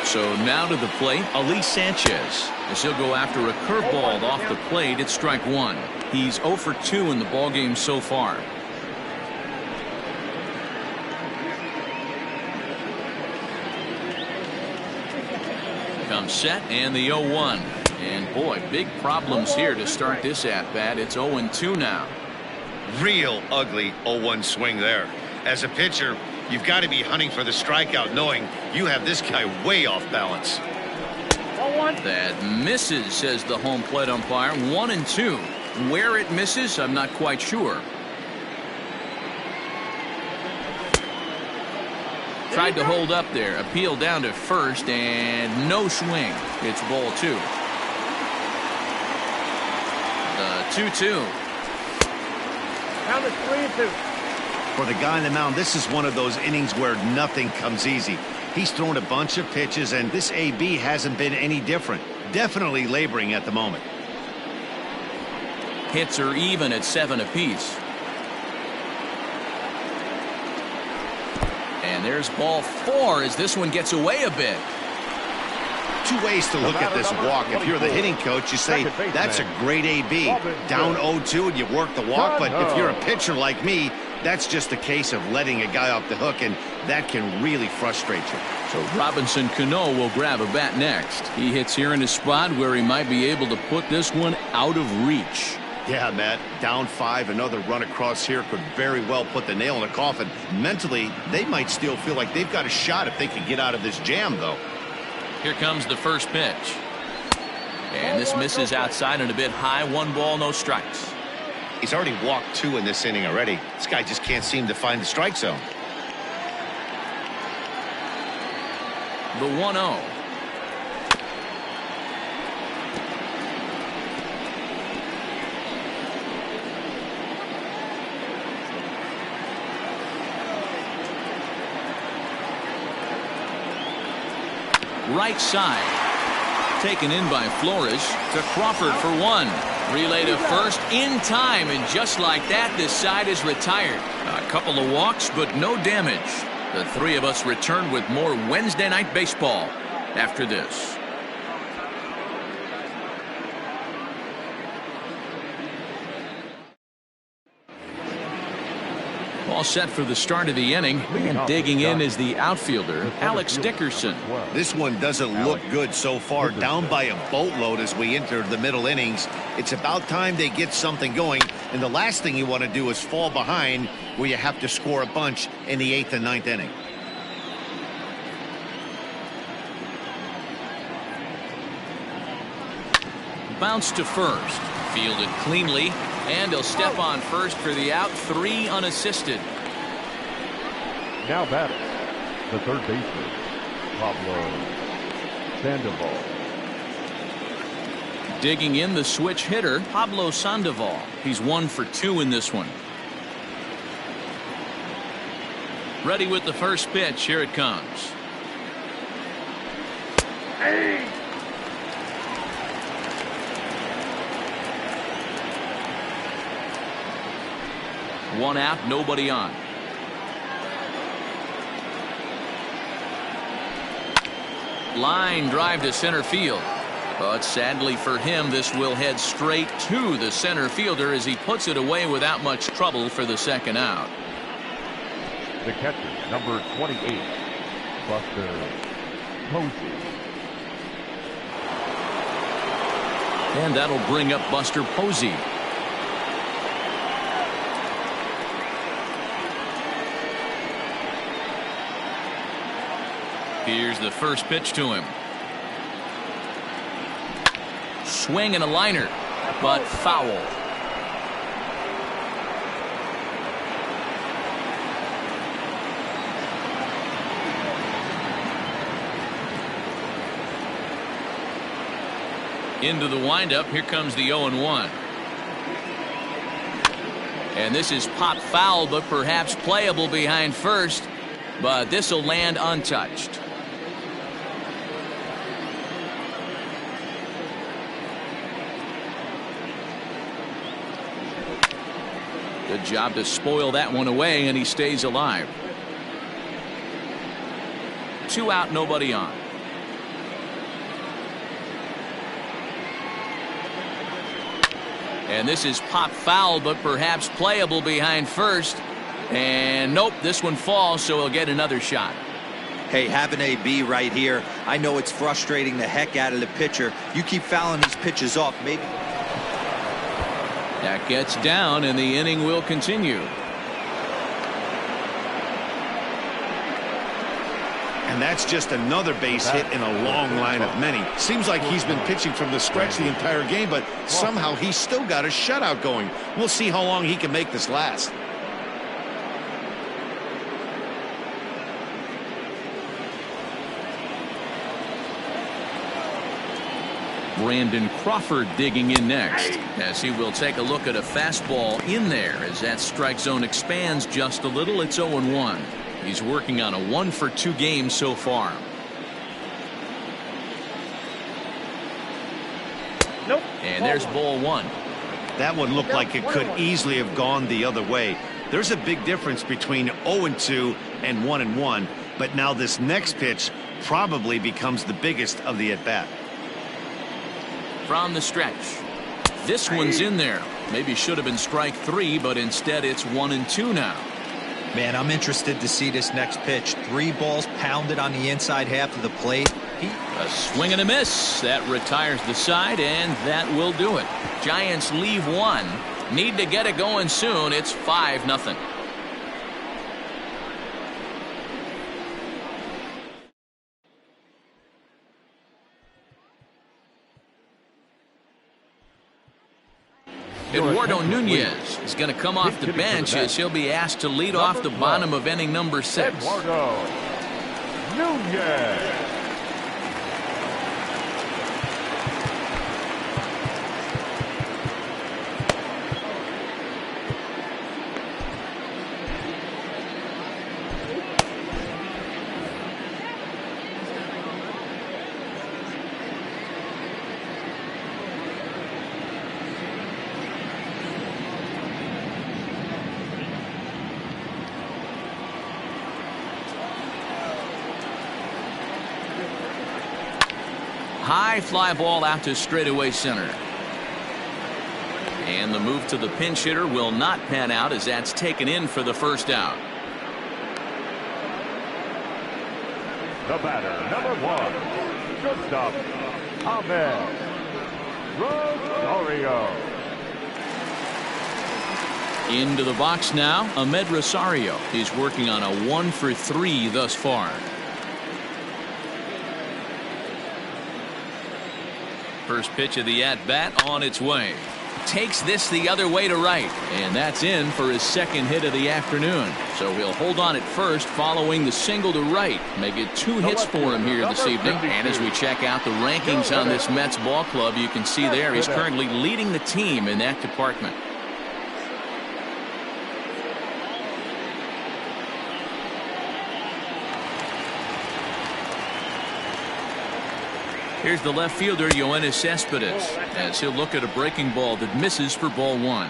So now to the plate, Ali Sanchez, as he'll go after a curveball off the plate. It's strike 1. He's 0 for 2 in the ballgame so far. Comes set, and the 0-1. And boy, big problems here to start this at-bat. It's 0-2 now. Real ugly 0-1 swing there. As a pitcher, you've got to be hunting for the strikeout, knowing you have this guy way off balance. That misses, says the home plate umpire. 1-2. Where it misses, I'm not quite sure. Tried to hold up there. Appeal down to first, and no swing. It's ball 2. The 2-2. Count is 3-2. For the guy on the mound, this is one of those innings where nothing comes easy. He's thrown a bunch of pitches, and this AB hasn't been any different. Definitely laboring at the moment. Hits are even at 7 apiece. And there's ball 4 as this one gets away a bit. Two ways to look at this walk. If you're the hitting coach, you say, that's a great AB. Down 0-2 and you work the walk. But if you're a pitcher like me, that's just a case of letting a guy off the hook, and that can really frustrate you. So Robinson Cano will grab a bat next. He hits here in a spot where he might be able to put this one out of reach. Yeah, Matt, down 5, another run across here could very well put the nail in the coffin. Mentally, they might still feel like they've got a shot if they can get out of this jam, though. Here comes the first pitch. And this misses outside and a bit high. 1 ball, no strikes. He's already walked 2 in this inning already. This guy just can't seem to find the strike zone. The 1-0. Right side. Taken in by Flores to Crawford for 1. Relay to first in time, and just like that, this side is retired. A couple of walks, but no damage. The three of us return with more Wednesday Night Baseball after this. All set for the start of the inning, and digging in is the outfielder, Alex Dickerson. This one doesn't look good so far. Down by a boatload as we enter the middle innings. It's about time they get something going, and the last thing you want to do is fall behind where you have to score a bunch in the 8th and 9th inning. Bounce to first, fielded cleanly, and he'll step on first for the out. 3 unassisted. Now batting, the third baseman, Pablo Sandoval. Digging in the switch hitter, Pablo Sandoval. He's 1 for 2 in this one. Ready with the first pitch. Here it comes. Hey! One out, nobody on. Line drive to center field. But sadly for him, this will head straight to the center fielder as he puts it away without much trouble for the second out. The catcher, number 28, Buster Posey. And that'll bring up Buster Posey. Here's the first pitch to him. Swing and a liner, but foul. Into the windup. Here comes the 0-1. And this is pop foul, but perhaps playable behind first. But this will land untouched. Good job to spoil that one away, and he stays alive. 2 out, nobody on. And this is pop foul, but perhaps playable behind first. And nope, this one falls, so he'll get another shot. Hey, have an AB right here. I know it's frustrating the heck out of the pitcher. You keep fouling these pitches off, maybe. That gets down, and the inning will continue. And that's just another base hit in a long line of many. Seems like he's been pitching from the stretch the entire game, but somehow he's still got a shutout going. We'll see how long he can make this last. Brandon Crawford digging in next, as he will take a look at a fastball in there as that strike zone expands just a little. It's 0-1. He's working on a 1-for-2 game so far. Nope. And there's ball one. That one looked like it could easily have gone the other way. There's a big difference between 0-2 and 1-1, but now this next pitch probably becomes the biggest of the at-bat. From the stretch, this one's in there. Maybe should have been strike 3, but instead it's 1-2 now. Man, I'm interested to see this next pitch. 3 balls pounded on the inside half of the plate. A swing and a miss. That retires the side, and that will do it. Giants leave 1. Need to get it going soon. It's 5-0. Eduardo Nunez is going to come off the bench as he'll be asked to lead off the bottom of inning number 6. Eduardo Nunez. High fly ball out to straightaway center. And the move to the pinch hitter will not pan out as that's taken in for the first out. The batter, number 1, shortstop, Ahmed Rosario. Into the box now, Ahmed Rosario. He's working on a 1-for-3 thus far. First pitch of the at-bat on its way. Takes this the other way to right, and that's in for his second hit of the afternoon. So he'll hold on at first following the single to right. Make it 2 hits for him here this evening. And as we check out the rankings on this Mets ball club, you can see there he's currently leading the team in that department. Here's the left fielder, Yoenis Cespedes, as he'll look at a breaking ball that misses for ball 1.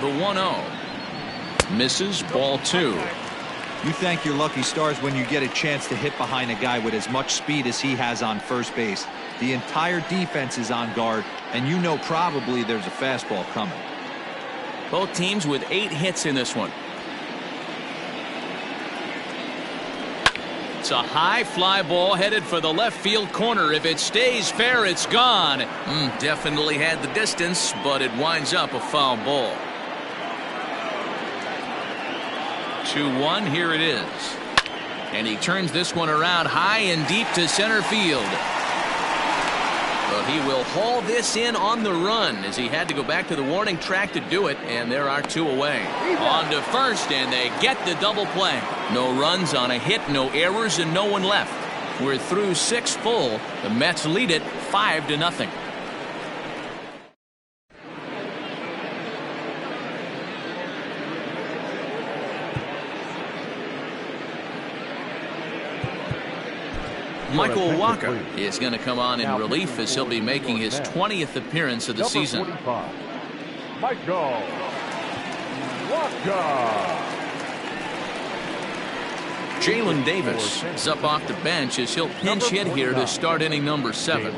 The 1-0. Misses, ball 2. You thank your lucky stars when you get a chance to hit behind a guy with as much speed as he has on first base. The entire defense is on guard, and you know probably there's a fastball coming. Both teams with 8 hits in this one. It's a high fly ball headed for the left field corner. If it stays fair, it's gone. Definitely had the distance, but it winds up a foul ball. 2-1, here it is. And he turns this one around high and deep to center field. But he will haul this in on the run as he had to go back to the warning track to do it, and there are 2 away. On to first, and they get the double play. No runs on a hit, no errors, and no one left. We're through 6 full. The Mets lead it 5-0. Michael Walker is going to come on in relief as he'll be making his 20th appearance of the season. Michael Walker. Jalen Davis is up off the bench as he'll pinch hit here to start inning number 7.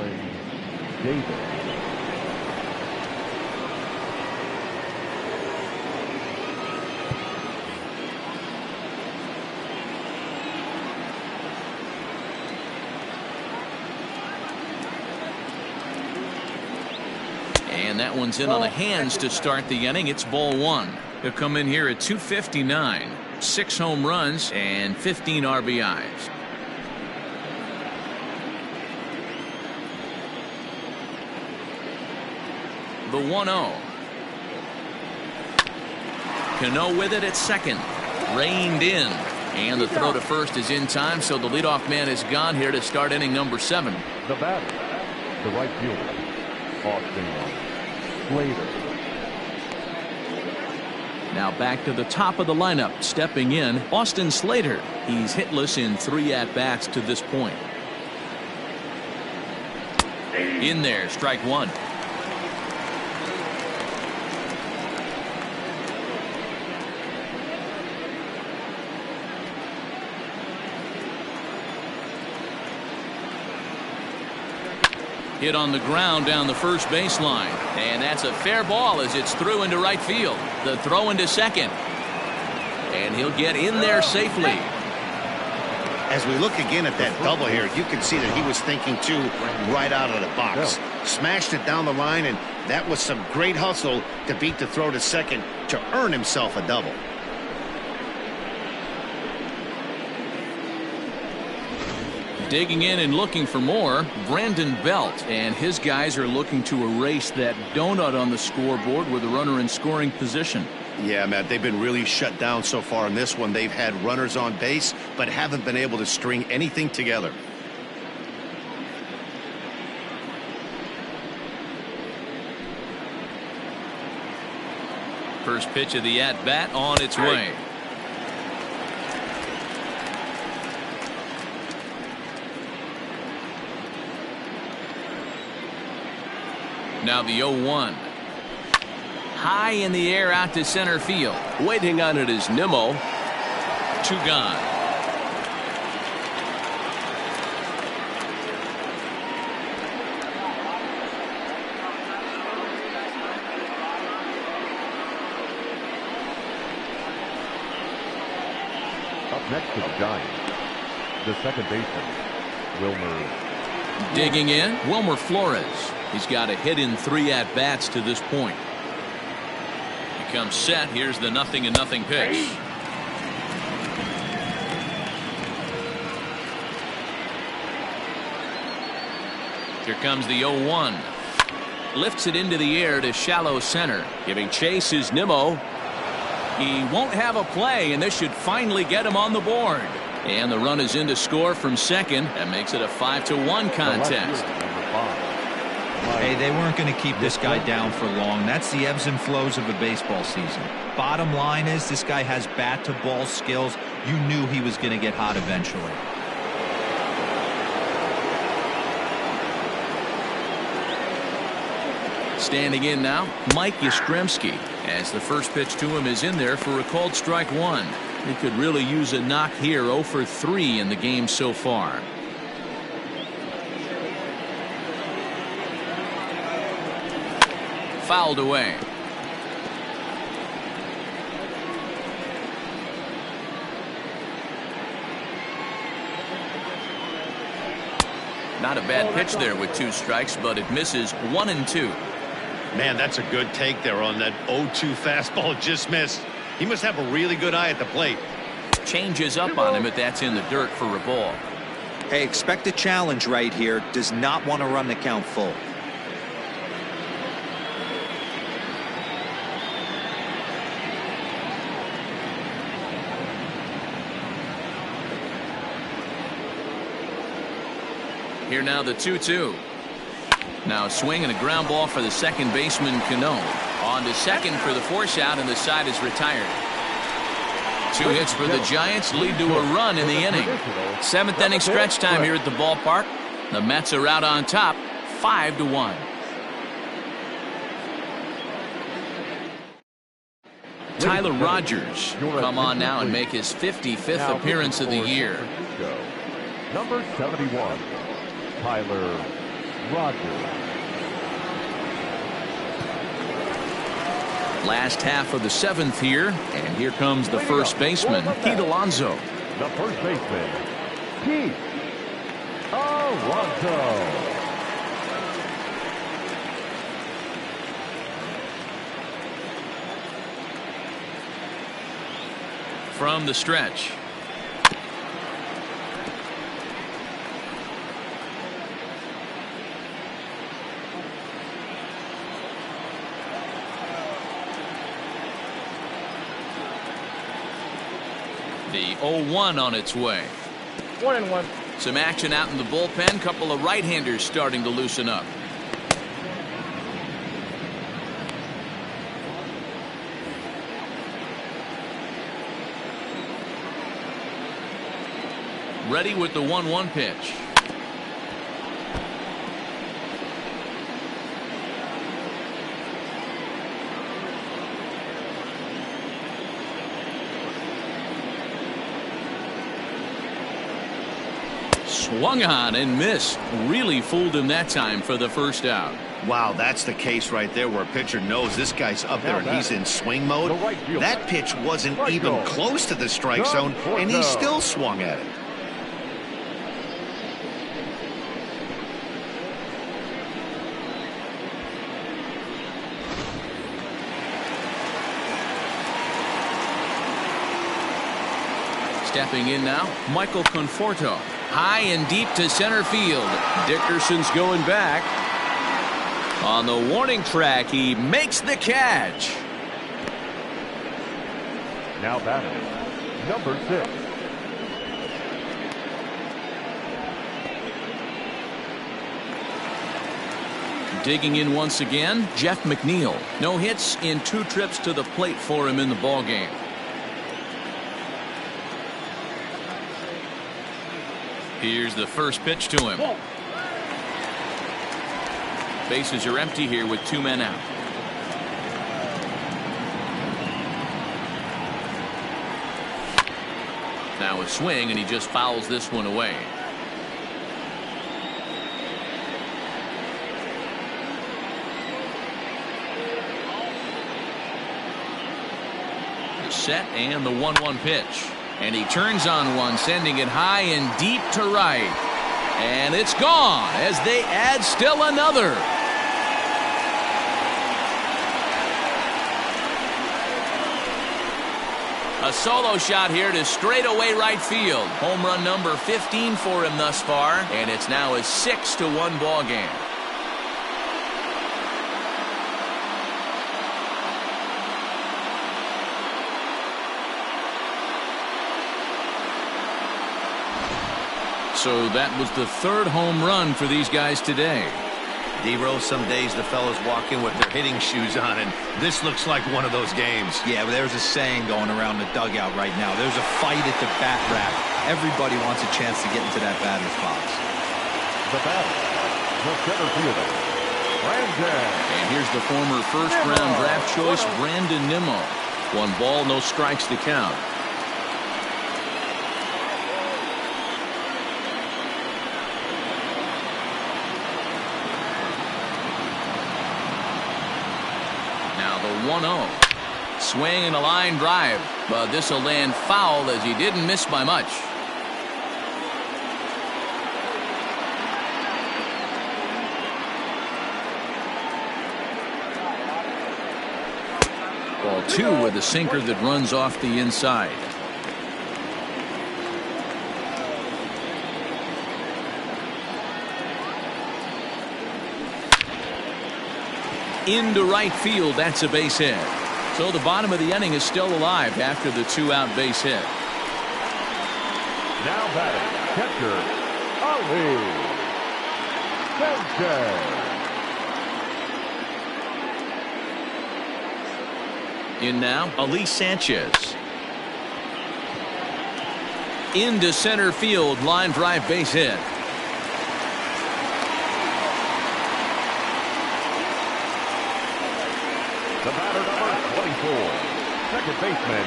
And that one's in on the hands to start the inning. It's ball one. He'll come in here at 259. 6 home runs and 15 RBIs. The 1-0. Cano with it at second. Reined in. And the throw to first is in time, so the leadoff man is gone here to start inning number 7. The batter, the right fielder, Austin Slater. Now back to the top of the lineup. Stepping in, Austin Slater. He's hitless in 3 at-bats to this point. In there, strike one. Hit on the ground down the first baseline. And that's a fair ball as it's through into right field. The throw into second. And he'll get in there safely. As we look again at that double here, you can see that he was thinking too right out of the box. Smashed it down the line, and that was some great hustle to beat the throw to second to earn himself a double. Digging in and looking for more, Brandon Belt, and his guys are looking to erase that donut on the scoreboard with a runner in scoring position. Yeah, Matt, they've been really shut down so far in this one. They've had runners on base, but haven't been able to string anything together. First pitch of the at-bat on its way. Now the 0-1. High in the air out to center field. Waiting on it is Nimmo. 2 gone. Up next to the Giants, the second baseman, Wilmer. Digging in, Wilmer Flores. He's got a hit in 3 at-bats to this point. He comes set. Here's the 0-0 pitch. Here comes the 0-1. Lifts it into the air to shallow center. Giving chase is Nimmo. He won't have a play, and this should finally get him on the board. And the run is in to score from second. That makes it a 5-1 contest. Hey, they weren't going to keep this guy down for long. That's the ebbs and flows of a baseball season. Bottom line is this guy has bat-to-ball skills. You knew he was going to get hot eventually. Standing in now, Mike Yastrzemski, as the first pitch to him is in there for a called strike one. He could really use a knock here. 0 for 3 in the game so far. Fouled away. Not a bad pitch there with 2 strikes, but it misses 1 and 2. Man, that's a good take there on that 0-2 fastball. Just missed. He must have a really good eye at the plate. Changes up on him, but that's in the dirt for a ball. Hey, expect a challenge right here. Does not want to run the count full. Here now the 2-2. Now a swing and a ground ball for the second baseman Cano. On to second for the force out, and the side is retired. 2 hits for the Giants lead to a run in the inning. 7th inning stretch time here at the ballpark. The Mets are out on top 5-1. Tyler Rogers will come on now and make his 55th appearance of the year. Number 71, Tyler Rogers. Last half of the 7th here, and here comes the first baseman, Pete Alonso. The first baseman, Pete Alonso. from the stretch. The 0-1 on its way. 1-1. Some action out in the bullpen. Couple of right-handers starting to loosen up. Ready with the 1-1 pitch. Swung on and missed. Really fooled him that time for the first out. Wow, that's the case right there where a pitcher knows this guy's up there and he's in swing mode. That pitch wasn't even close to the strike zone, and he still swung at it. Stepping in now, Michael Conforto. High and deep to center field. Dickerson's going back. On the warning track, he makes the catch. Now batting, number 6. Digging in once again, Jeff McNeil. No hits in 2 trips to the plate for him in the ballgame. Here's the first pitch to him. Bases are empty here with 2 men out. Now a swing, and he just fouls this one away. The set and the 1-1 pitch. And he turns on one, sending it high and deep to right. And it's gone as they add still another. A solo shot here to straightaway right field. Home run number 15 for him thus far. And it's now a 6-1 ball game. So that was the 3rd home run for these guys today. D-Rose, some days the fellas walk in with their hitting shoes on, and this looks like one of those games. Yeah, but there's a saying going around the dugout right now. There's a fight at the bat rack. Everybody wants a chance to get into that batter's box. The batter, the center fielder, Brandon. And here's the former first-round draft choice, Brandon Nimmo. 1 ball, no strikes to count. Now the 1-0. Swing and a line drive, but this will land foul as he didn't miss by much. Ball 2 with a sinker that runs off the inside. Into right field, that's a base hit. So the bottom of the inning is still alive after the 2-out base hit. Now batting, catcher, Ali Sanchez. In now, Ali Sanchez. Into center field, line drive base hit. The batter number 24, second baseman,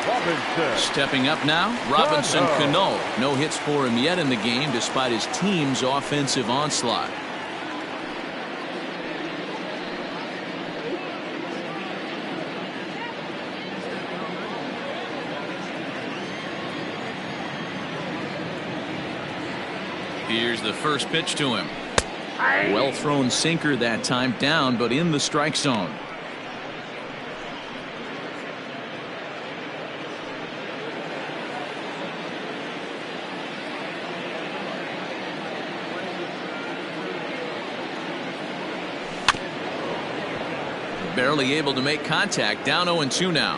Robinson. Stepping up now, Robinson Cano. No hits for him yet in the game despite his team's offensive onslaught. Here's the first pitch to him. Well thrown sinker that time, down but in the strike zone. barely able to make contact. Down 0-2 now.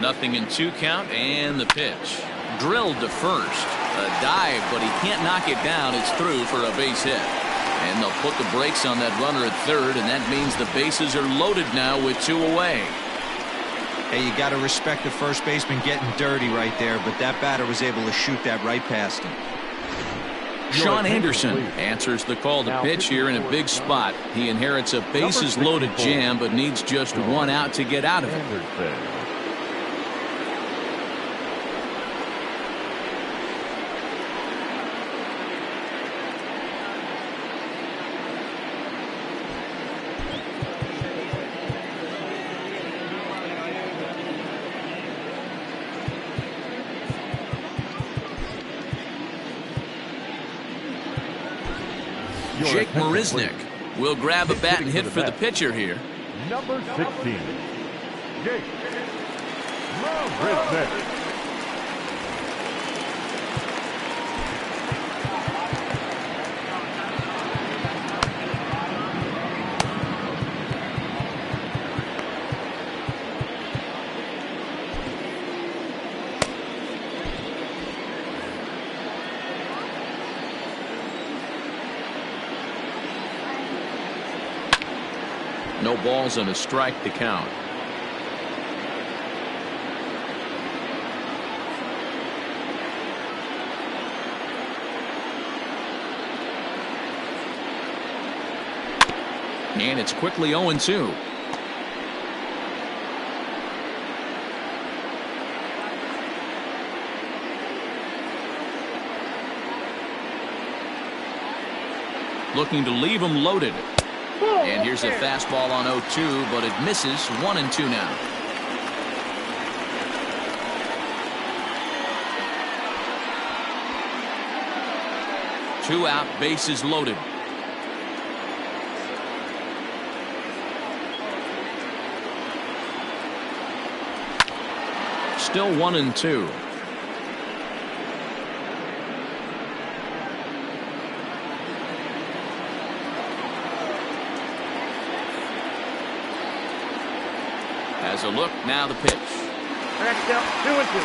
Nothing in 2 count, and the pitch. Drilled to first. A dive, but he can't knock it down. It's through for a base hit. And they'll put the brakes on that runner at third, and that means the bases are loaded now with 2 away. Hey, you got to respect the first baseman getting dirty right there, but that batter was able to shoot that right past him. Sean Anderson answers the call to pitch here in a big spot. He inherits a bases loaded jam, but needs just 1 out to get out of it. Jake Marisnick will grab a bat and hit for the pitcher here. Number 16, Jake Marisnick. No balls and a strike to count. And it's quickly 0-2. Looking to leave him loaded. And here's a fastball on 0-2, but it misses. 1-2 now. Two out, bases loaded. Still 1-2. As a look, now the pitch. Next up, 2-2.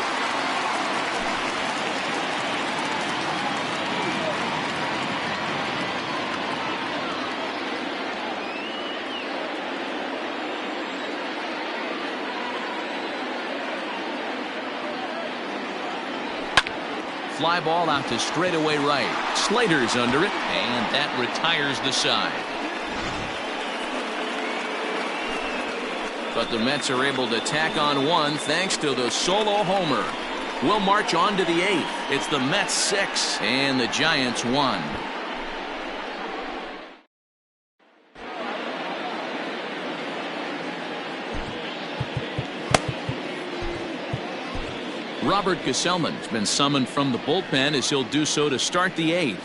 Fly ball out to straightaway right. Slater's under it, and that retires the side. But the Mets are able to tack on 1 thanks to the solo homer. We'll march on to the 8th. It's the Mets 6 and the Giants 1. Robert Gesellman has been summoned from the bullpen as he'll do so to start the 8th.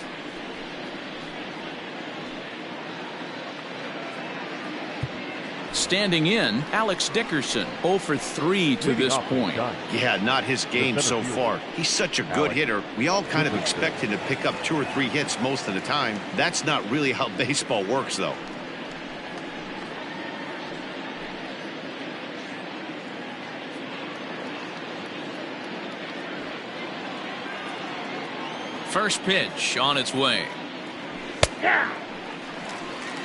Standing in, Alex Dickerson, 0 for 3 to this point. Yeah, not his game so far. He's such a good hitter. We all kind of expect him to pick up 2 or 3 hits most of the time. That's not really how baseball works, though. First pitch on its way. Yeah.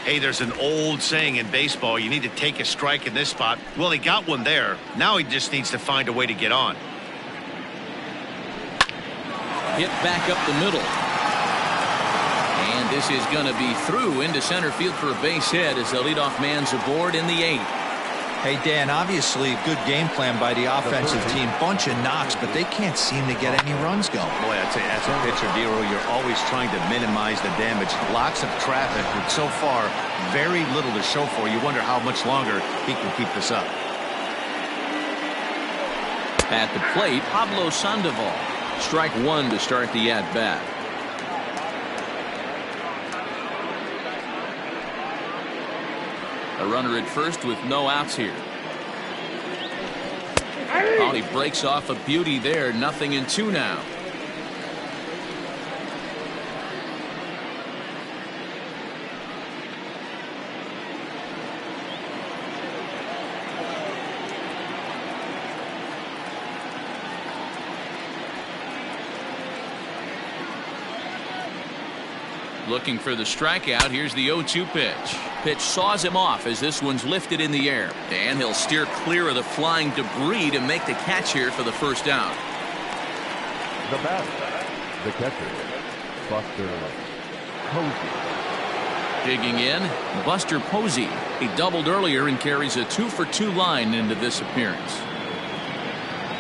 Hey, there's an old saying in baseball, you need to take a strike in this spot. Well, he got one there. Now he just needs to find a way to get on. Hit back up the middle. And this is going to be through into center field for a base hit as the leadoff man's aboard in the 8th. Hey, Dan, obviously good game plan by the offensive team. Bunch of knocks, but they can't seem to get any runs going. Boy, as a pitcher, Dero, you're always trying to minimize the damage. Lots of traffic, but so far, very little to show for. You wonder how much longer he can keep this up. At the plate, Pablo Sandoval. Strike 1 to start the at-bat. A runner at first with no outs here. Oh, he breaks off a beauty there. 0-2 now. Looking for the strikeout. Here's the 0-2 pitch. Pitch saws him off as this one's lifted in the air. And he'll steer clear of the flying debris to make the catch here for the first down. The batter, the catcher, Buster Posey. Digging in, Buster Posey. He doubled earlier and carries a 2-for-2 line into this appearance.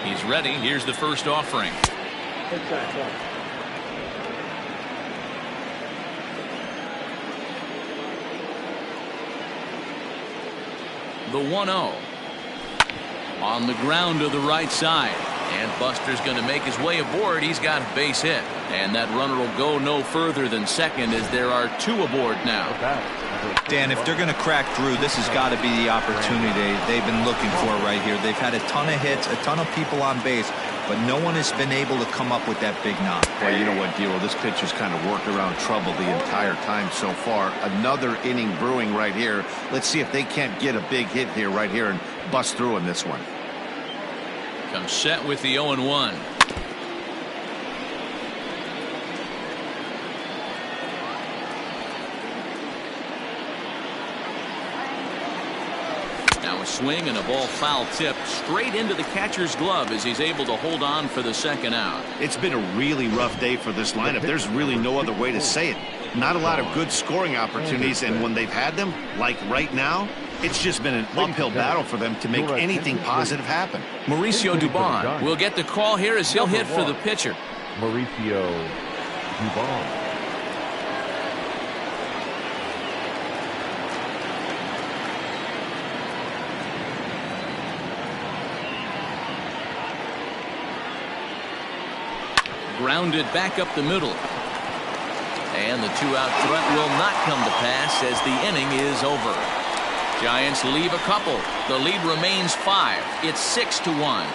He's ready. Here's the first offering. The 1-0. On the ground to the right side. And Buster's going to make his way aboard. He's got a base hit. And that runner will go no further than second as there are 2 aboard now. Dan, if they're going to crack through, this has got to be the opportunity they've been looking for right here. They've had a ton of hits, a ton of people on base, but no one has been able to come up with that big knock. Well, you know what, Dero, this pitcher's kind of worked around trouble the entire time so far. Another inning brewing right here. Let's see if they can't get a big hit here right here and bust through in this one. Comes set with the 0-1. Now a swing and a ball foul tip straight into the catcher's glove as he's able to hold on for the second out. It's been a really rough day for this lineup. There's really no other way to say it. Not a lot of good scoring opportunities, and when they've had them, like right now, it's just been an uphill battle for them to make anything positive happen. Mauricio Dubon will get the call here as he'll hit for the pitcher. Mauricio Dubon. Grounded back up the middle. And the 2-out threat will not come to pass as the inning is over. Giants leave a couple. The lead remains 5. It's 6-1.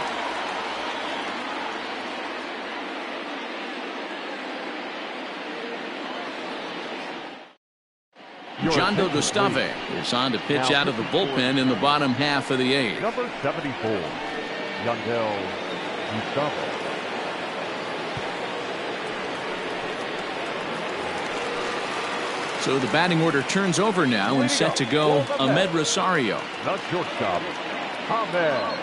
Jondo Gustave is on to pitch out of the bullpen in the bottom half of the 8th. Number 74, Jondo Gustave. So the batting order turns over now and set to go Ahmed Rosario. The shortstop, Ahmed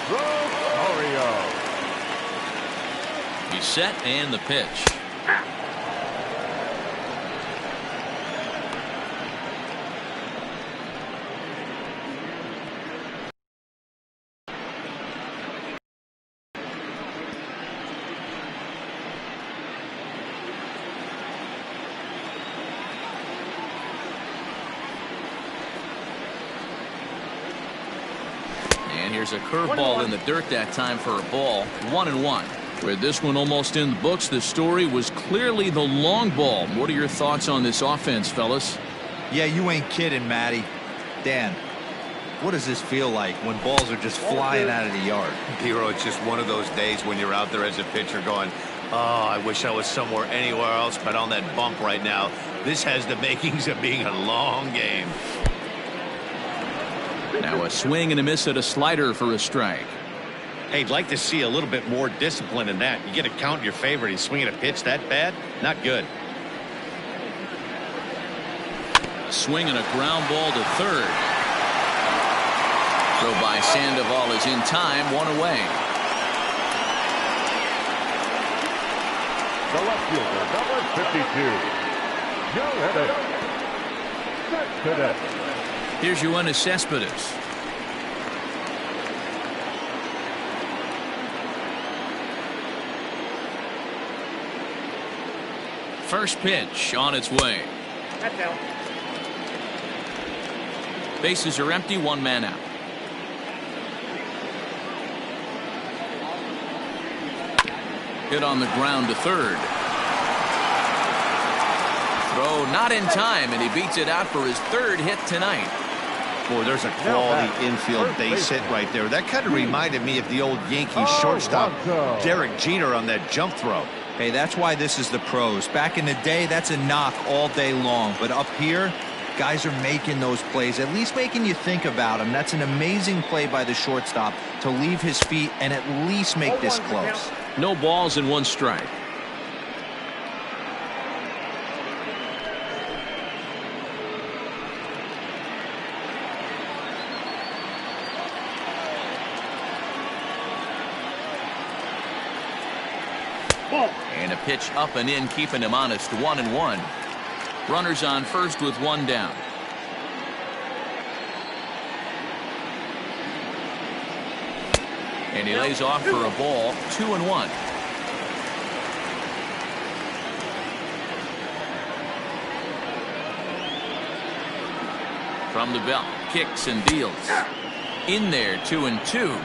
Rosario. He's set and the pitch. And here's a curveball in the dirt that time for a ball. 1-1. With this one almost in the books, the story was clearly the long ball. What are your thoughts on this offense, fellas? Yeah, you ain't kidding, Matty. Dan, what does this feel like when balls are just flying out of the yard? Dero, it's just one of those days when you're out there as a pitcher going, oh, I wish I was somewhere anywhere else but on that bump right now. This has the makings of being a long game. Now a swing and a miss at a slider for a strike. Hey, I'd like to see a little bit more discipline in that. You get a count in your favor. He's swinging a pitch that bad? Not good. A swing and a ground ball to third. Throw by Sandoval is in time. 1 away. The left fielder, number 52, Joe Hennick. Set today. Here's Yoenis Cespedes. First pitch on its way. That's out. Bases are empty, 1 man out. Hit on the ground to third. Throw not in time, and he beats it out for his 3rd hit tonight. Boy, there's a quality infield base hit right there. That kind of reminded me of the old Yankees shortstop Derek Jeter on that jump throw. Hey, that's why this is the pros. Back in the day, that's a knock all day long. But up here, guys are making those plays, at least making you think about them. That's an amazing play by the shortstop to leave his feet and at least make this close. No balls and 1 strike. And a pitch up and in, keeping him honest, 1-1. Runners on first with one down. And he lays off for a ball, 2-1. From the belt, kicks and deals. In there, 2-2.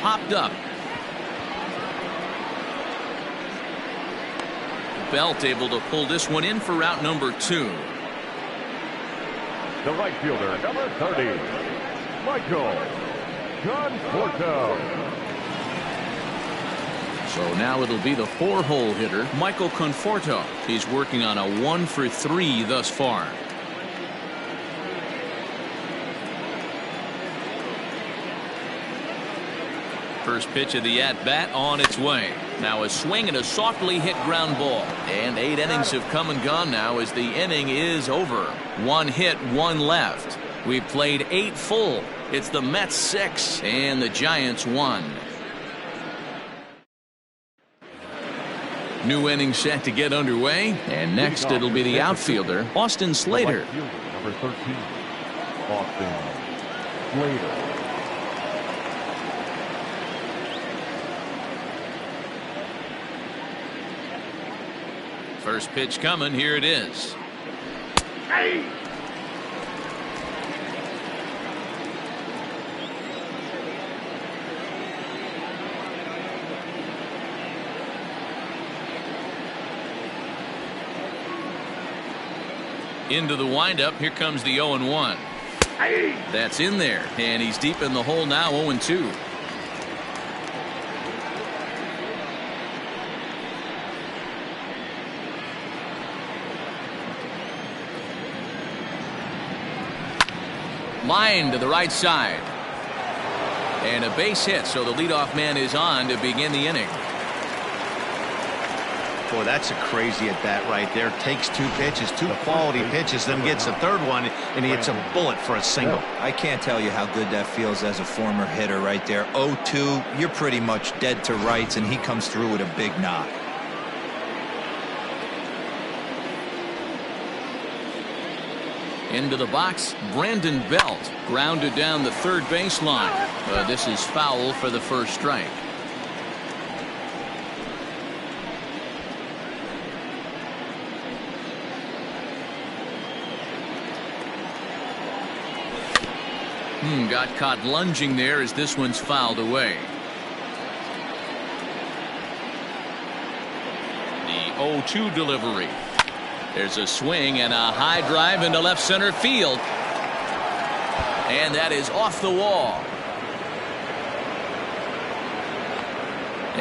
Popped up. Belt able to pull this one in for route number 2. The right fielder, number 30, Michael Conforto. So now it'll be the 4-hole hitter, Michael Conforto. He's working on a 1-for-3 thus far. First pitch of the at-bat on its way. Now a swing and a softly hit ground ball. And 8 innings have come and gone now as the inning is over. 1 hit, 1 left. We've played 8 full. It's the Mets 6 and the Giants 1. New inning set to get underway. And next it'll be the outfielder, Austin Slater. Number 13, Austin Slater. First pitch coming. Here it is. Hey! Into the windup. Here comes the 0-1. Hey! That's in there. And he's deep in the hole now, 0-2. Line to the right side. And a base hit, so the leadoff man is on to begin the inning. Boy, that's a crazy at bat right there. Takes 2 pitches, 2 quality pitches, then gets a third one, and he hits a bullet for a single. I can't tell you how good that feels as a former hitter right there. 0-2, you're pretty much dead to rights, and he comes through with a big knock. Into the box, Brandon Belt grounded down the third baseline. This is foul for the first strike. Got caught lunging there as this one's fouled away. The 0-2 delivery. There's a swing and a high drive into left center field. And that is off the wall.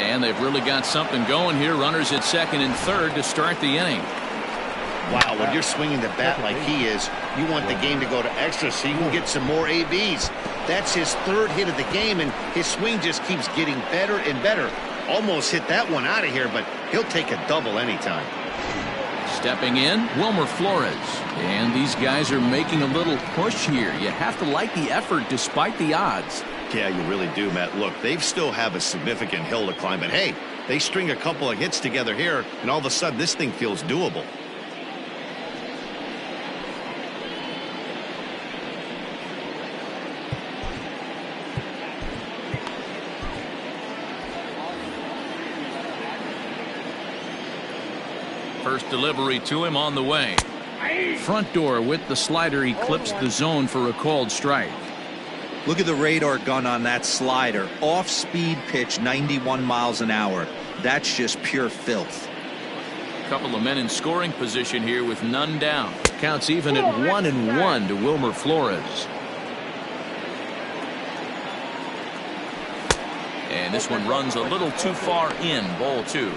And they've really got something going here. Runners at second and third to start the inning. Wow, when you're swinging the bat like he is, you want the game to go to extra so you can get some more ABs. That's his 3rd hit of the game, and his swing just keeps getting better and better. Almost hit that one out of here, but he'll take a double anytime. Stepping in, Wilmer Flores. And these guys are making a little push here. You have to like the effort despite the odds. Yeah, you really do, Matt. Look, they still have a significant hill to climb, but hey, they string a couple of hits together here, and all of a sudden this thing feels doable. First delivery to him on the way. Front door with the slider, he clips the zone for a called strike. Look at the radar gun on that slider. Off-speed pitch, 91 miles an hour. That's just pure filth. Couple of men in scoring position here with none down. Counts even at 1-1 to Wilmer Flores. And this one runs a little too far in, ball 2.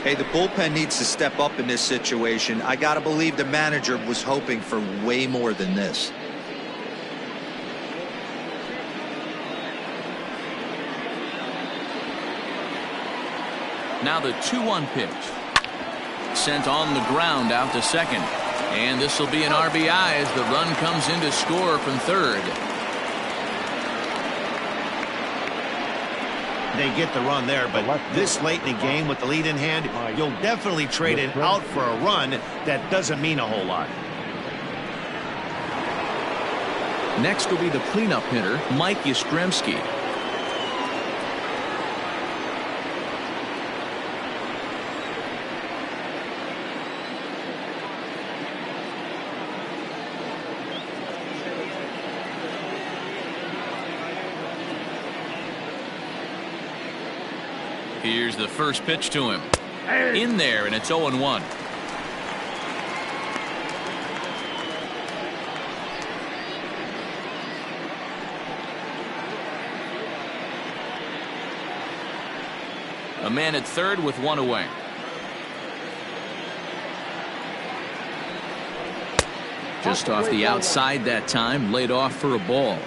Hey, the bullpen needs to step up in this situation. I got to believe the manager was hoping for way more than this. Now the 2-1 pitch. Sent on the ground out to second. And this will be an RBI as the run comes in to score from third. They get the run there, but this late in the game with the lead in hand, you'll definitely trade it out for a run. That doesn't mean a whole lot. Next will be the cleanup hitter, Mike Yastrzemski. Here's the first pitch to him. In there, and it's 0-1. A man at third with one away. Just off the outside that time, laid off for a ball.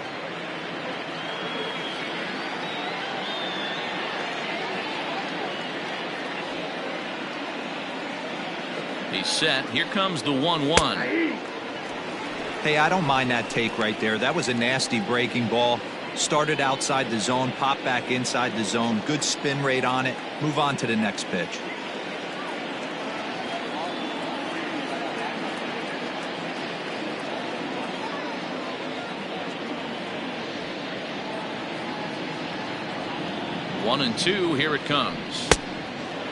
He's set. Here comes the 1-1. Hey, I don't mind that take right there. That was a nasty breaking ball. Started outside the zone, popped back inside the zone. Good spin rate on it. Move on to the next pitch. One and two. Here it comes.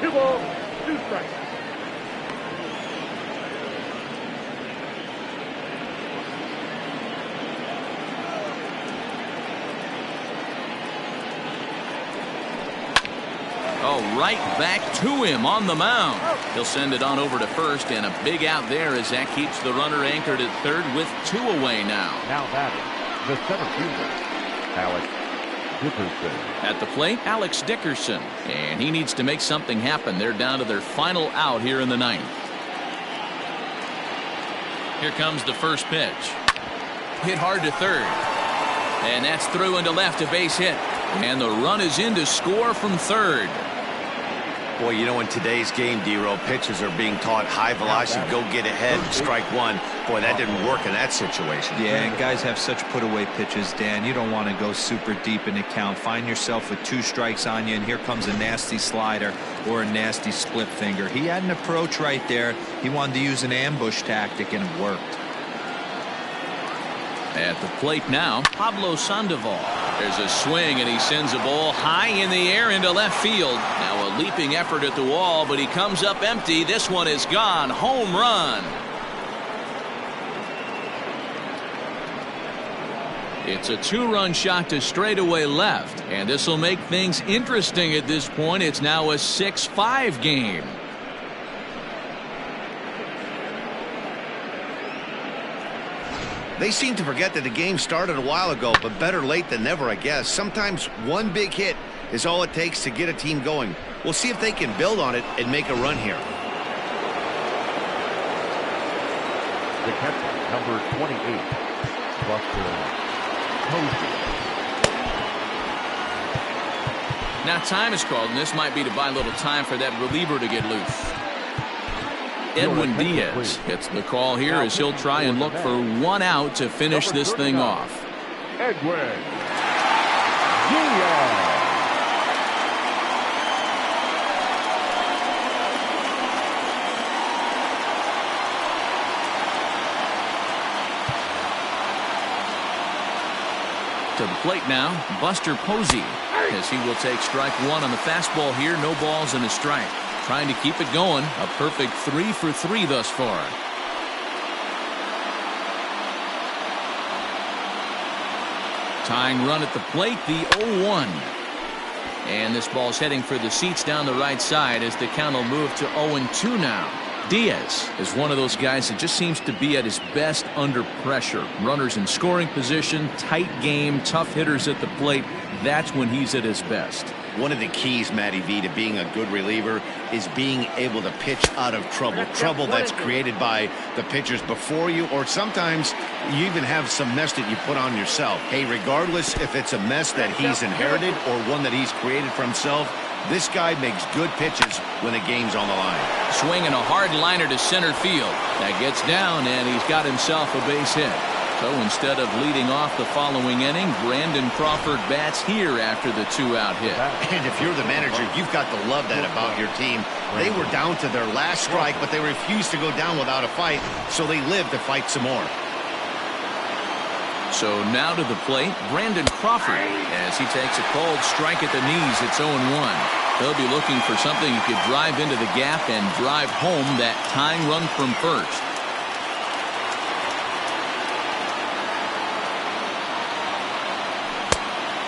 2 balls, 2 strikes. Oh, right back to him on the mound. He'll send it on over to first, and a big out there as that keeps the runner anchored at third with 2 away now. Now batting, the center fielder, Alex Dickerson. At the plate, Alex Dickerson, and he needs to make something happen. They're down to their final out here in the ninth. Here comes the first pitch. Hit hard to third, and that's through into left, a base hit, and the run is in to score from third. Boy, you know, in today's game, D-Row, pitchers are being taught high velocity, go get ahead, strike one. Boy, that didn't work in that situation. Yeah, and guys have such put-away pitches, Dan. You don't want to go super deep in the count. Find yourself with 2 strikes on you, and here comes a nasty slider or a nasty split finger. He had an approach right there. He wanted to use an ambush tactic, and it worked. At the plate now, Pablo Sandoval. There's a swing, and he sends a ball high in the air into left field. Now a leaping effort at the wall, but he comes up empty. This one is gone. Home run. It's a 2-run shot to straightaway left, and this will make things interesting at this point. It's now a 6-5 game. They seem to forget that the game started a while ago, but better late than never, I guess. Sometimes one big hit is all it takes to get a team going. We'll see if they can build on it and make a run here. The catcher, number 28, Buster Posey. Now time is called, and this might be to buy a little time for that reliever to get loose. Edwin Diaz gets the call here as he'll try and look for 1 out to finish this thing off. Edwin Diaz. To the plate now, Buster Posey, as he will take strike 1 on the fastball here. No balls and a strike. Trying to keep it going. A perfect 3 for 3 thus far. Tying run at the plate, the 0-1. And this ball's heading for the seats down the right side as the count will move to 0-2 now. Diaz is one of those guys that just seems to be at his best under pressure. Runners in scoring position, tight game, tough hitters at the plate. That's when he's at his best. One of the keys, Matty V, to being a good reliever is being able to pitch out of trouble. Trouble that's created by the pitchers before you, or sometimes you even have some mess that you put on yourself. Hey, regardless if it's a mess that he's inherited or one that he's created for himself, This guy makes good pitches when the game's on the line. Swinging a hard liner to center field. That gets down, and he's got himself a base hit. So instead of leading off the following inning, Brandon Crawford bats here after the 2-out hit. And if you're the manager, you've got to love that about your team. They were down to their last strike, but they refused to go down without a fight, so they lived to fight some more. So now to the plate, Brandon Crawford, as he takes a cold strike at the knees. It's 0-1. He'll be looking for something he could drive into the gap and drive home that tying run from first.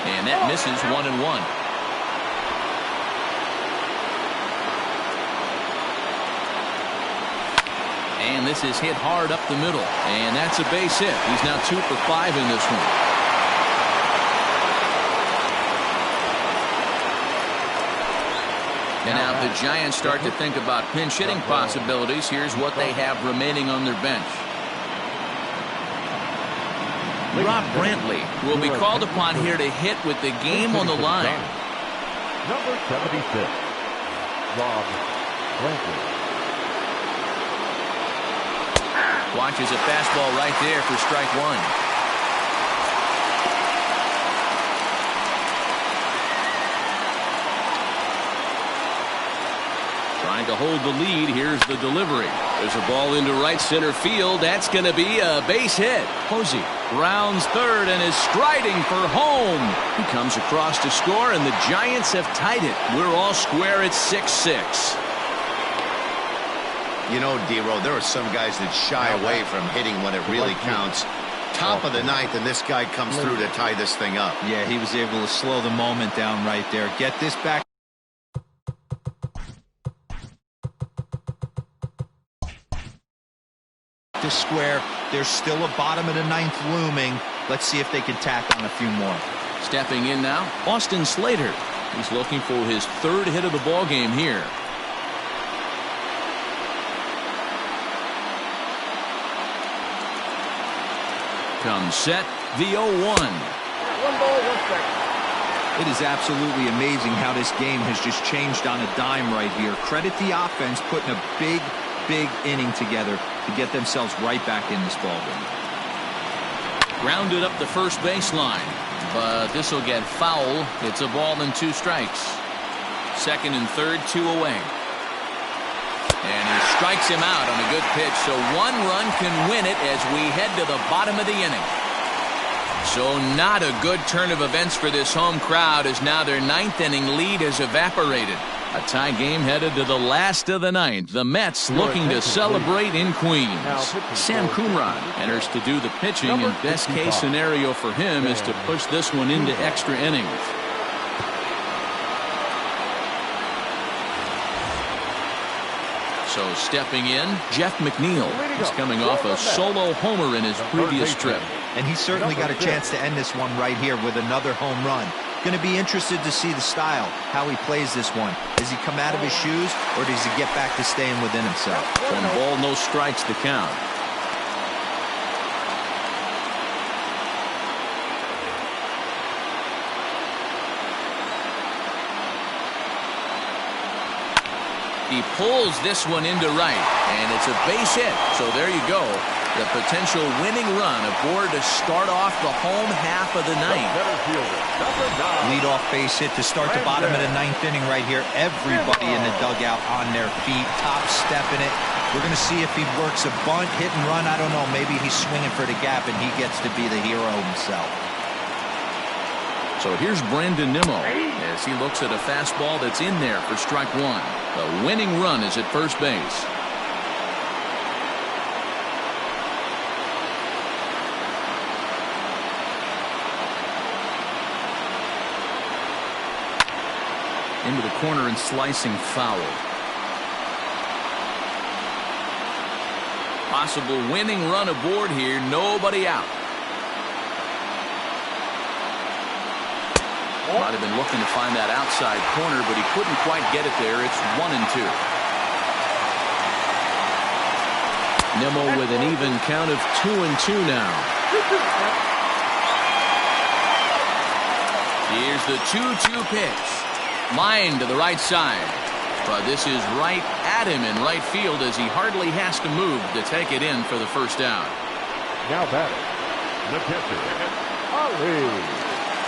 And that misses 1-1. And this is hit hard up the middle. And that's a base hit. He's now 2 for 5 in this one. And now the Giants start to think about pinch hitting possibilities. Here's what they have remaining on their bench. Rob Brantley will be called upon here to hit with the game on the line. Number 76, Rob Brantley. Watches a fastball right there for strike one. Trying to hold the lead. Here's the delivery. There's a ball into right center field. That's going to be a base hit. Posey rounds third and is striding for home. He comes across to score, and the Giants have tied it. We're all square at 6-6. You know, D-Row, there are some guys that shy away from hitting when it really counts. Top of the ninth, and this guy comes through to tie this thing up. Yeah, he was able to slow the moment down right there. Get this back. To square. There's still a bottom of the ninth looming. Let's see if they can tack on a few more. Stepping in now, Austin Slater. He's looking for his third hit of the ball game here. Comes set, the 0-1. 1 ball, 1 strike. It is absolutely amazing how this game has just changed on a dime right here. Credit the offense putting a big inning together to get themselves right back in this ballgame. Grounded up the first baseline, but this will get foul. It's a ball and 2 strikes. Second and third, 2 away. And he strikes him out on a good pitch, so 1 run can win it as we head to the bottom of the inning. So not a good turn of events for this home crowd, as now their 9th inning lead has evaporated. A tie game headed to the last of the 9th. The Mets looking to celebrate in Queens. Sam Coonrod enters to do the pitching, and best case scenario for him is to push this one into extra innings. So stepping in, Jeff McNeil. He's coming off a solo homer in his previous trip. And he's certainly got a chance to end this one right here with another home run. Going to be interested to see the style, how he plays this one. Does he come out of his shoes, or does he get back to staying within himself? 1 ball, no strikes to count. He pulls this one into right, and it's a base hit. So there you go. The potential winning run aboard to start off the home half of the 9th. Leadoff base hit to start the bottom of the 9th inning right here. Everybody in the dugout on their feet, top stepping it. We're going to see if he works a bunt, hit and run. I don't know. Maybe he's swinging for the gap, and he gets to be the hero himself. So here's Brandon Nimmo as he looks at a fastball that's in there for strike 1. The winning run is at first base. Into the corner and slicing foul. Possible winning run aboard here. Nobody out. Might have been looking to find that outside corner, but he couldn't quite get it there. It's 1-2. Nimmo with an even count of 2-2 now. Here's the 2-2 pitch. Line to the right side. But this is right at him in right field as he hardly has to move to take it in for the first down. Now batting, the catcher, Ali.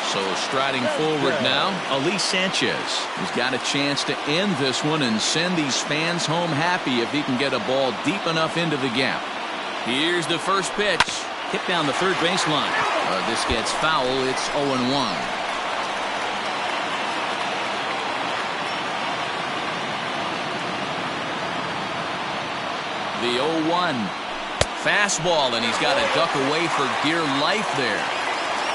So striding forward now, Ali Sanchez. He's got a chance to end this one and send these fans home happy if he can get a ball deep enough into the gap. Here's the first pitch. Hit down the third baseline. This gets foul. It's 0-1. The 0-1. Fastball, and he's got to duck away for dear life there.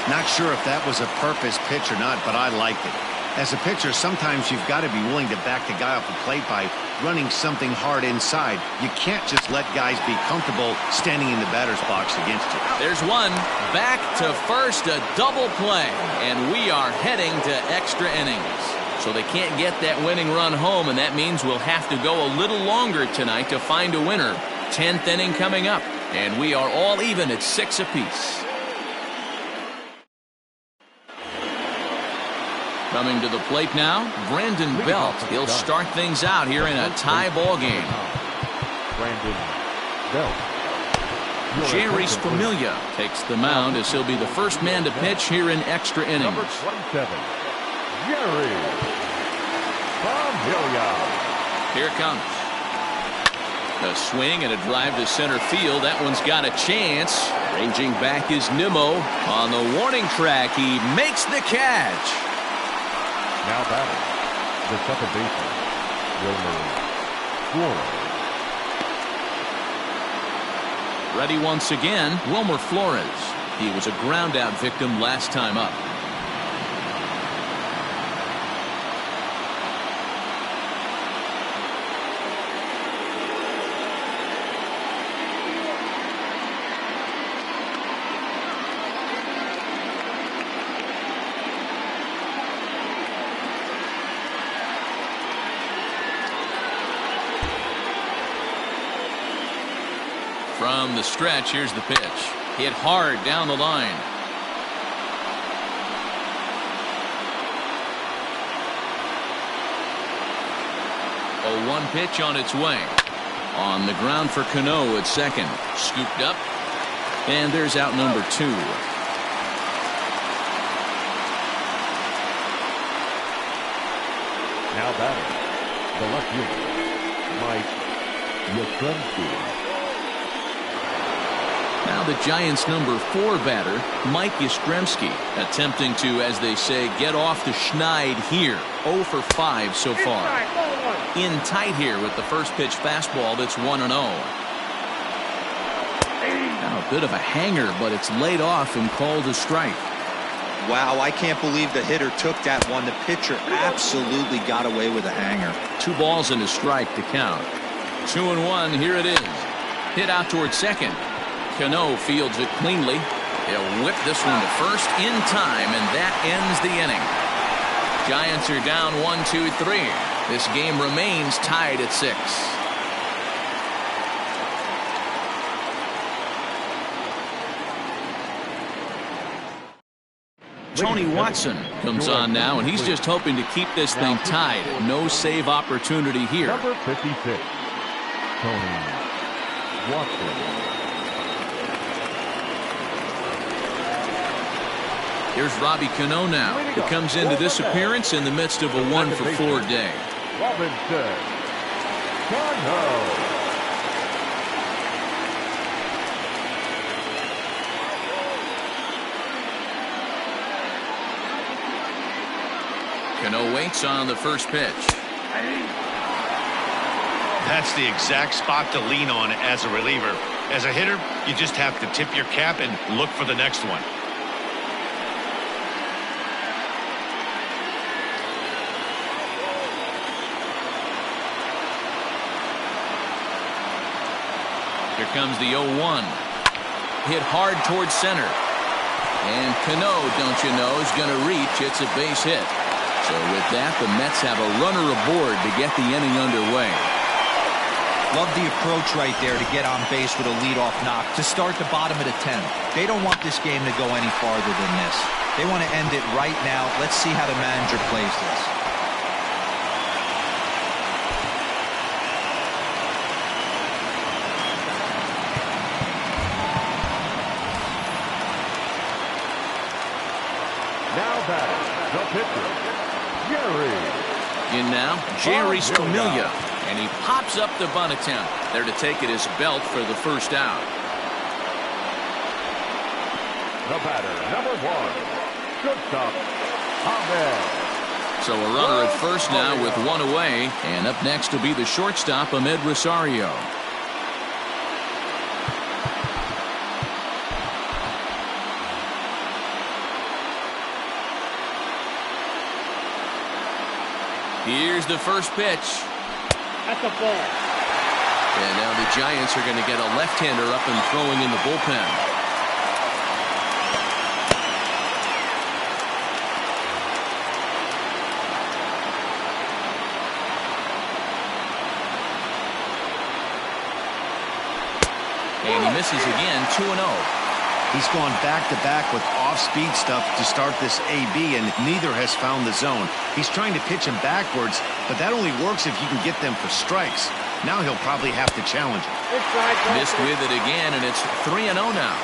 Not sure if that was a purpose pitch or not, but I liked it. As a pitcher, sometimes you've got to be willing to back the guy off the plate by running something hard inside. You can't just let guys be comfortable standing in the batter's box against you. There's one. Back to first, a double play, and we are heading to extra innings. So they can't get that winning run home, and that means we'll have to go a little longer tonight to find a winner. 10th inning coming up, and we are all even at 6 apiece. Coming to the plate now, Brandon Belt. He'll start things out here in a tie ball game. Brandon Belt. Jerry's Familia takes the mound as he'll be the first man to pitch here in extra innings. Number 27, Jerry Familia. Here it comes. A swing and a drive to center field. That one's got a chance. Ranging back is Nimmo. On the warning track, he makes the catch. Now batting, the second baseman, Wilmer Flores. Ready once again, Wilmer Flores. He was a ground out victim last time up. From the stretch, here's the pitch. Hit hard down the line. A 1 pitch on its way. On the ground for Cano at second. Scooped up. And there's out number 2. Now batting, the left fielder, Mike Yastrzemski. Now the Giants' number 4 batter, Mike Yastrzemski, attempting to, as they say, get off the schneid here. 0 for 5 so far. In tight here with the first pitch fastball that's 1-0. Now a bit of a hanger, but it's laid off and called a strike. Wow, I can't believe the hitter took that one. The pitcher absolutely got away with a hanger. 2 balls and a strike to count. 2-1, here it is. Hit out towards second. Cano fields it cleanly. He'll whip this one to first in time, and that ends the inning. Giants are down 1-2-3. This game remains tied at 6. Tony Watson comes on now, and he's just hoping to keep this thing tied. No save opportunity here. Number 56, Tony Watson. Here's Robbie Cano now, who comes into this appearance in the midst of a 1-for-4 day. Robinson Cano. Cano waits on the first pitch. That's the exact spot to lean on as a reliever. As a hitter, you just have to tip your cap and look for the next one. Here comes the 0-1. Hit hard towards center. And Cano, don't you know, is going to reach. It's a base hit. So with that, the Mets have a runner aboard to get the inning underway. Love the approach right there to get on base with a leadoff knock to start the bottom of the 10th. They don't want this game to go any farther than this. They want to end it right now. Let's see how the manager plays this. batter, the pitcher, Jerry. In now, Jerry Scamelia. And he pops up the bunt attempt. There to take it is Belt for the first out. The batter, number 1, shortstop, Ahmed. So a runner at first now with one away. And up next will be the shortstop, Ahmed Rosario. Here's the first pitch. That's a ball. And now the Giants are going to get a left-hander up and throwing in the bullpen. And he misses again, 2-0. He's gone back-to-back with off-speed stuff to start this AB, and neither has found the zone. He's trying to pitch him backwards, but that only works if you can get them for strikes. Now he'll probably have to challenge him. Missed with it again, and it's 3-0 now.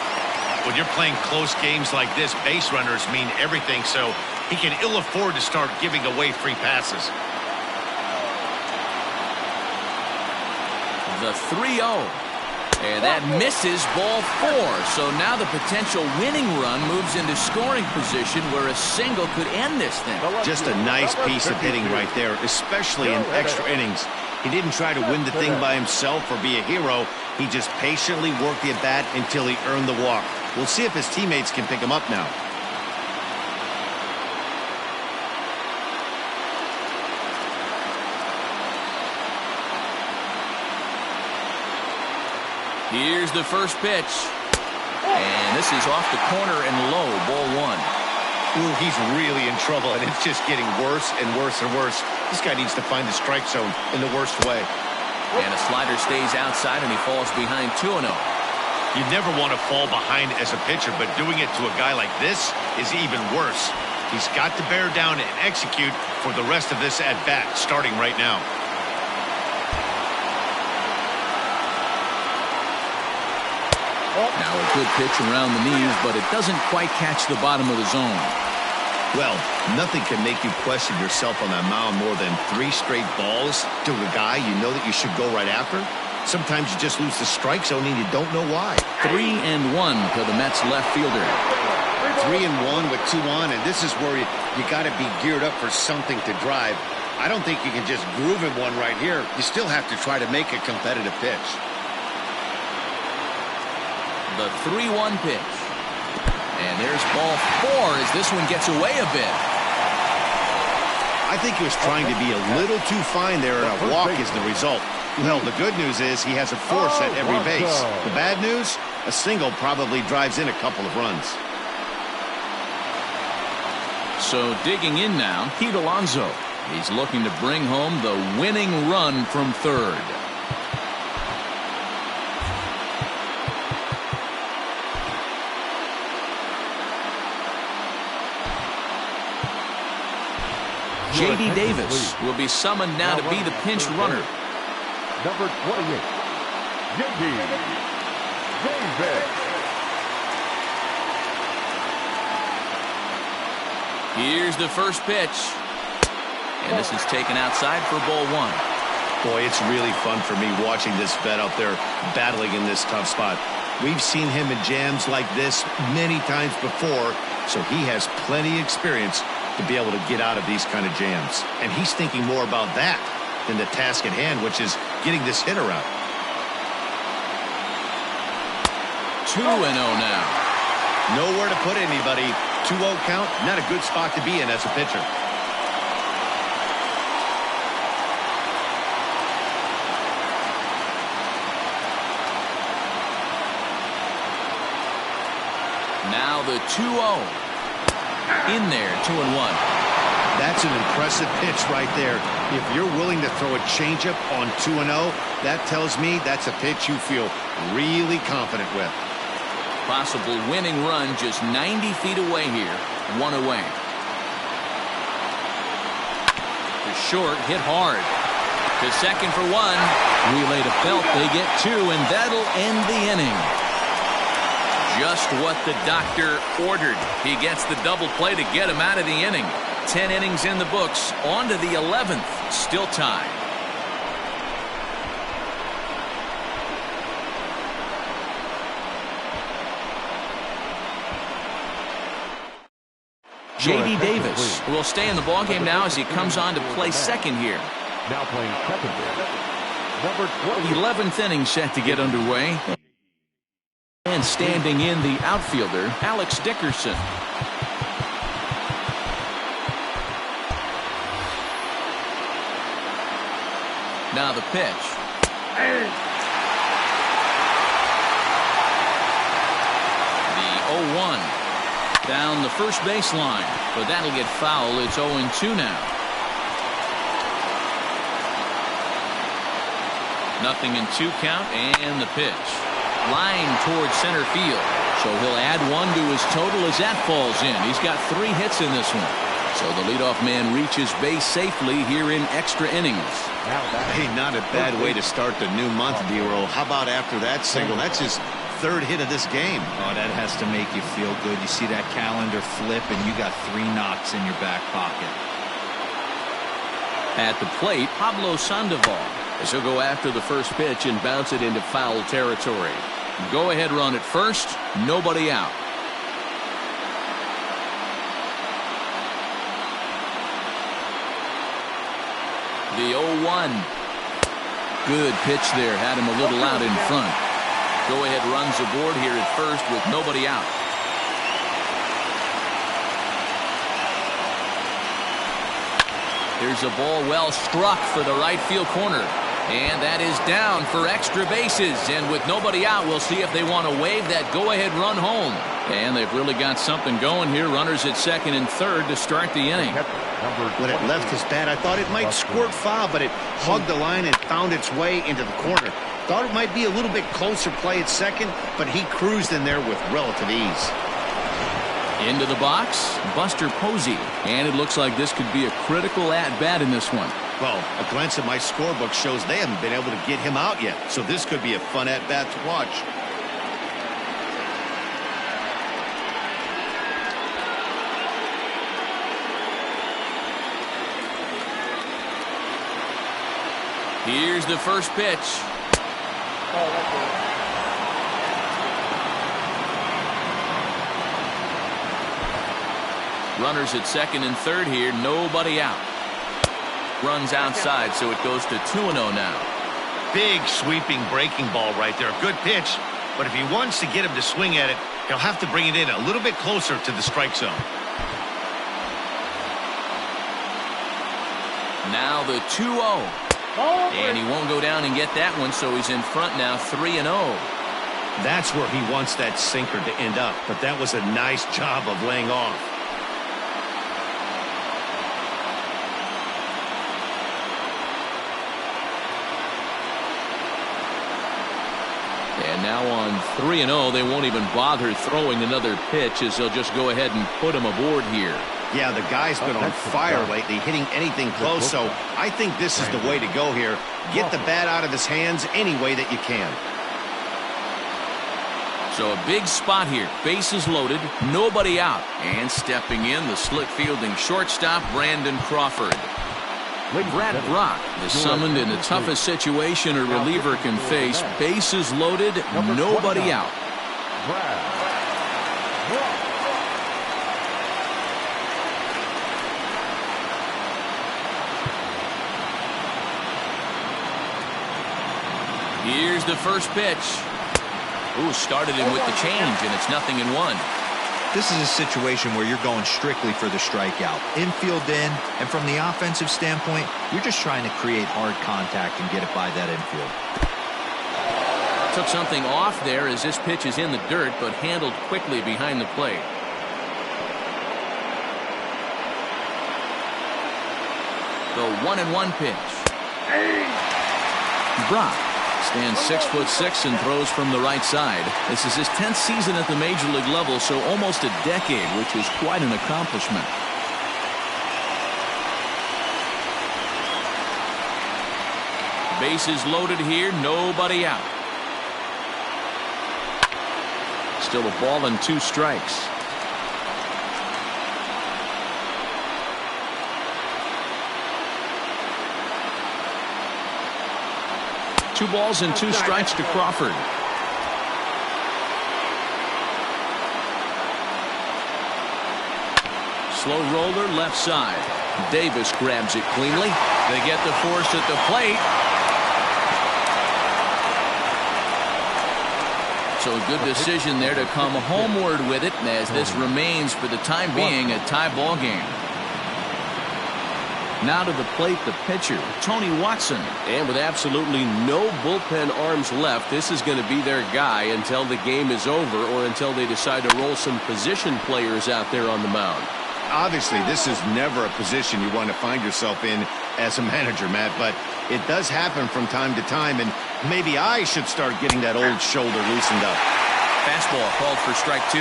When you're playing close games like this, base runners mean everything, so he can ill afford to start giving away free passes. The 3-0. And that misses ball 4. So now the potential winning run moves into scoring position where a single could end this thing. Just a nice piece of hitting right there, especially in extra innings. He didn't try to win the thing by himself or be a hero. He just patiently worked the at-bat until he earned the walk. We'll see if his teammates can pick him up now. Here's the first pitch. And this is off the corner and low, ball 1. Ooh, he's really in trouble, and it's just getting worse and worse and worse. This guy needs to find the strike zone in the worst way. And a slider stays outside, and he falls behind 2-0. You never want to fall behind as a pitcher, but doing it to a guy like this is even worse. He's got to bear down and execute for the rest of this at-bat, starting right now. Now a good pitch around the knees, but it doesn't quite catch the bottom of the zone. Well, nothing can make you question yourself on that mound more than 3 straight balls to a guy you know that you should go right after. Sometimes you just lose the strike zone and you don't know why. 3-1 to the Mets left fielder. 3-1 with 2 on, and this is where you got to be geared up for something to drive. I don't think you can just groove him one right here. You still have to try to make a competitive pitch. The 3-1 pitch. And there's ball 4 as this one gets away a bit. I think he was trying to be a little too fine there, and a walk is the result. Well, the good news is he has a force at every base. The bad news, a single probably drives in a couple of runs. So digging in now, Pete Alonso. He's looking to bring home the winning run from third. J.D. Davis will be summoned now to be the pinch runner. Number 28, J.D. Davis. Here's the first pitch. And this is taken outside for ball 1. Boy, it's really fun for me watching this vet out there battling in this tough spot. We've seen him in jams like this many times before, so he has plenty of experience to be able to get out of these kind of jams. And he's thinking more about that than the task at hand, which is getting this hitter out. 2-0 now. Nowhere to put anybody. 2-0 count, not a good spot to be in as a pitcher. Now the 2-0. In there, 2-1. That's an impressive pitch right there. If you're willing to throw a changeup on 2-0, that tells me that's a pitch you feel really confident with. Possible winning run just 90 feet away here. 1 away. To short, hit hard. To second for 1. Relay to Belt. They get 2, and that'll end the inning. Just what the doctor ordered. He gets the double play to get him out of the inning. 10 innings in the books. On to the 11th. Still tied. J.D. Davis will stay in the ballgame now as he comes on to play second here. Now playing second base, number 20. 11th inning set to get underway. And standing in the outfielder, Alex Dickerson. Now the pitch. The 0-1. Down the first baseline, but that'll get foul. It's 0-2 now. Nothing in 2 count, and the pitch. Line towards center field. So he'll add 1 to his total as that falls in. He's got 3 hits in this one. So the leadoff man reaches base safely here in extra innings. Hey, not a bad way to start the new month, D-Roll. How about after that single? That's his 3rd hit of this game. Oh, that has to make you feel good. You see that calendar flip, and you got 3 knocks in your back pocket. At the plate, Pablo Sandoval. As he'll go after the first pitch and bounce it into foul territory. Go ahead run at first. Nobody out. The 0-1. Good pitch there. Had him a little out in front. Go ahead runs aboard here at first with nobody out. Here's a ball well struck for the right field corner. And that is down for extra bases. And with nobody out, we'll see if they want to wave that go-ahead run home. And they've really got something going here. Runners at second and third to start the inning. When it left his bat, I thought it might squirt foul, but it hugged the line and found its way into the corner. Thought it might be a little bit closer play at second, but he cruised in there with relative ease. Into the box, Buster Posey. And it looks like this could be a critical at-bat in this one. Well, a glance at my scorebook shows they haven't been able to get him out yet, so this could be a fun at-bat to watch. Here's the first pitch. Runners at second and third here. Nobody out. Runs outside, so it goes to 2-0 now. Big sweeping breaking ball right there. Good pitch, but if he wants to get him to swing at it, he'll have to bring it in a little bit closer to the strike zone. Now the 2-0. And he won't go down and get that one, so he's in front now 3-0. That's where he wants that sinker to end up, but that was a nice job of laying off. And now on 3-0, they won't even bother throwing another pitch as they'll just go ahead and put him aboard here. Yeah, the guy's been on fire lately, hitting anything close, so I think this is the way to go here. Get the bat out of his hands any way that you can. So a big spot here. Bases loaded, nobody out. And stepping in, the slick fielding shortstop, Brandon Crawford. Brad Brock is summoned in the toughest situation a reliever can face. Bases loaded, nobody out. Here's the first pitch. Ooh, started him with the change, and it's 0-1. This is a situation where you're going strictly for the strikeout. Infield in, and from the offensive standpoint, you're just trying to create hard contact and get it by that infield. Took something off there as this pitch is in the dirt, but handled quickly behind the plate. The 1-1 pitch. Brock stands 6'6" and throws from the right side. This is his 10th season at the major league level, so almost a decade, which is quite an accomplishment. Bases loaded here, nobody out. Still a ball and 2 strikes. Two balls and 2 strikes to Crawford. Slow roller left side. Davis grabs it cleanly. They get the force at the plate. So a good decision there to come homeward with it, as this remains for the time being a tie ball game. Now to the plate, the pitcher, Tony Watson. And with absolutely no bullpen arms left, this is going to be their guy until the game is over or until they decide to roll some position players out there on the mound. Obviously, this is never a position you want to find yourself in as a manager, Matt, but it does happen from time to time, and maybe I should start getting that old shoulder loosened up. Fastball called for strike 2.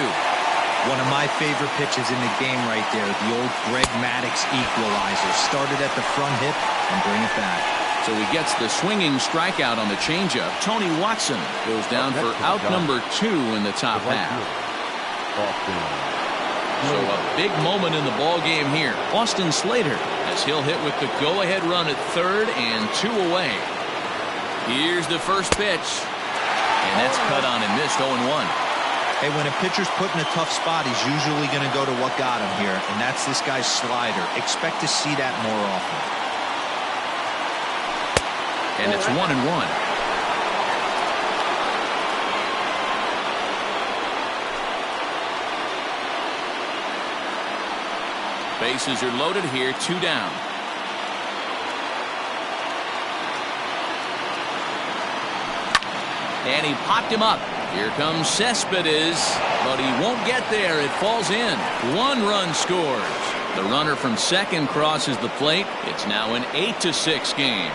One of my favorite pitches in the game right there, the old Greg Maddux equalizer. Started at the front hip and bring it back. So he gets the swinging strikeout on the changeup. Tony Watson goes down for out number 2 in the top half. So a big moment in the ball game here. Austin Slater, as he'll hit with the go-ahead run at third and 2 away. Here's the first pitch. And that's cut on and missed 0-1. Hey, when a pitcher's put in a tough spot, he's usually going to go to what got him here, and that's this guy's slider. Expect to see that more often. And it's 1-1. Bases are loaded here, 2 down. And he popped him up. Here comes Cespedes, but he won't get there. It falls in. 1 run scores. The runner from second crosses the plate. It's now an 8-6 game.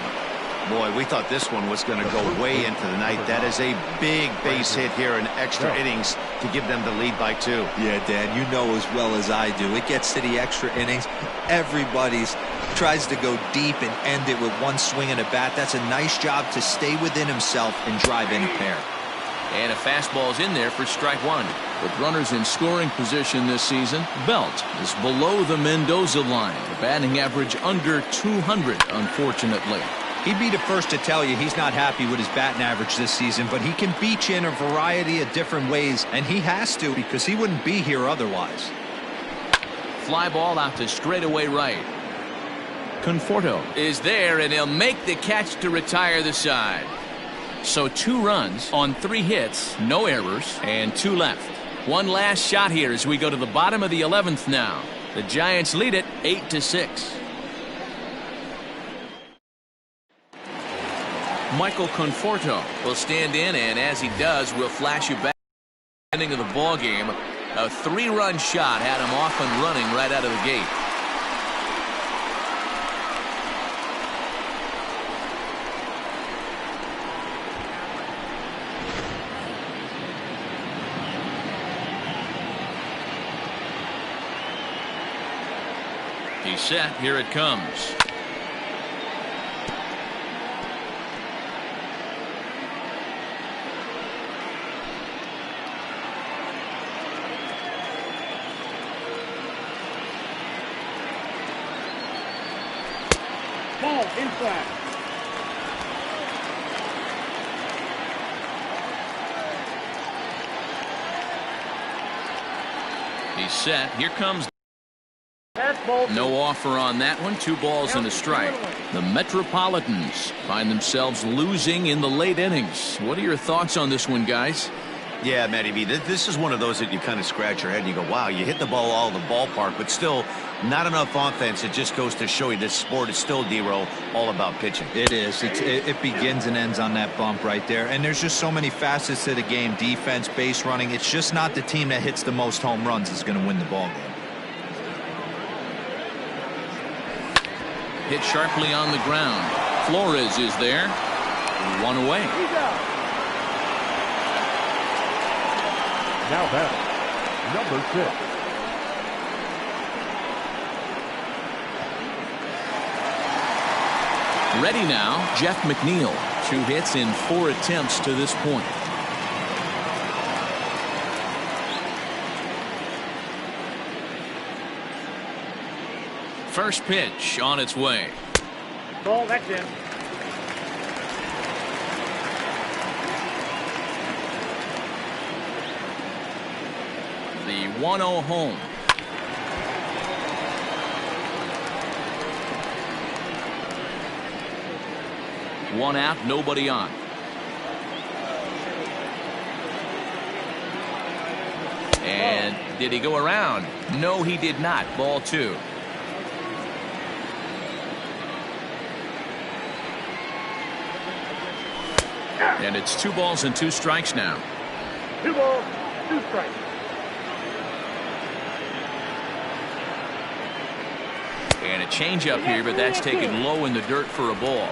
Boy, we thought this one was going to go way into the night. That is a big base hit here in extra innings to give them the lead by 2. Yeah, Dan, you know as well as I do. It gets to the extra innings. Everybody's tries to go deep and end it with 1 swing and a bat. That's a nice job to stay within himself and drive in a pair. And a fastball's in there for strike 1. With runners in scoring position this season, Belt is below the Mendoza line. The batting average under 200, unfortunately. He'd be the first to tell you he's not happy with his batting average this season, but he can beat you in a variety of different ways, and he has to because he wouldn't be here otherwise. Fly ball out to straightaway right. Conforto is there, and he'll make the catch to retire the side. So 2 runs on 3 hits, no errors, and 2 left. One last shot here as we go to the bottom of the 11th now. The Giants lead it 8-6. Michael Conforto will stand in, and as he does, we'll flash you back to the beginning of the ball game. A 3-run shot had him off and running right out of the gate. He's set. Here it comes. Ball inside. He's set. Here comes. Fastball. No offer on that one. 2 balls and a strike. The Metropolitans find themselves losing in the late innings. What are your thoughts on this one, guys? Yeah, Matty B, this is one of those that you kind of scratch your head and you go, wow, you hit the ball all the ballpark, but still not enough offense. It just goes to show you this sport is still, D-Roll, all about pitching. It is. It begins and ends on that bump right there. And there's just so many facets to the game. Defense, base running. It's just not the team that hits the most home runs is going to win the ball game. Hit sharply on the ground. Flores is there. 1 away. He's out. Now batting, number 6. Ready now, Jeff McNeil. 2 hits in 4 attempts to this point. First pitch on its way. Ball, that's in. The 1-0 home. One out, nobody on. And did he go around? No, he did not. Ball 2. And it's 2 balls and 2 strikes now. 2 balls, 2 strikes. And a changeup here, but that's taken low in the dirt for a ball.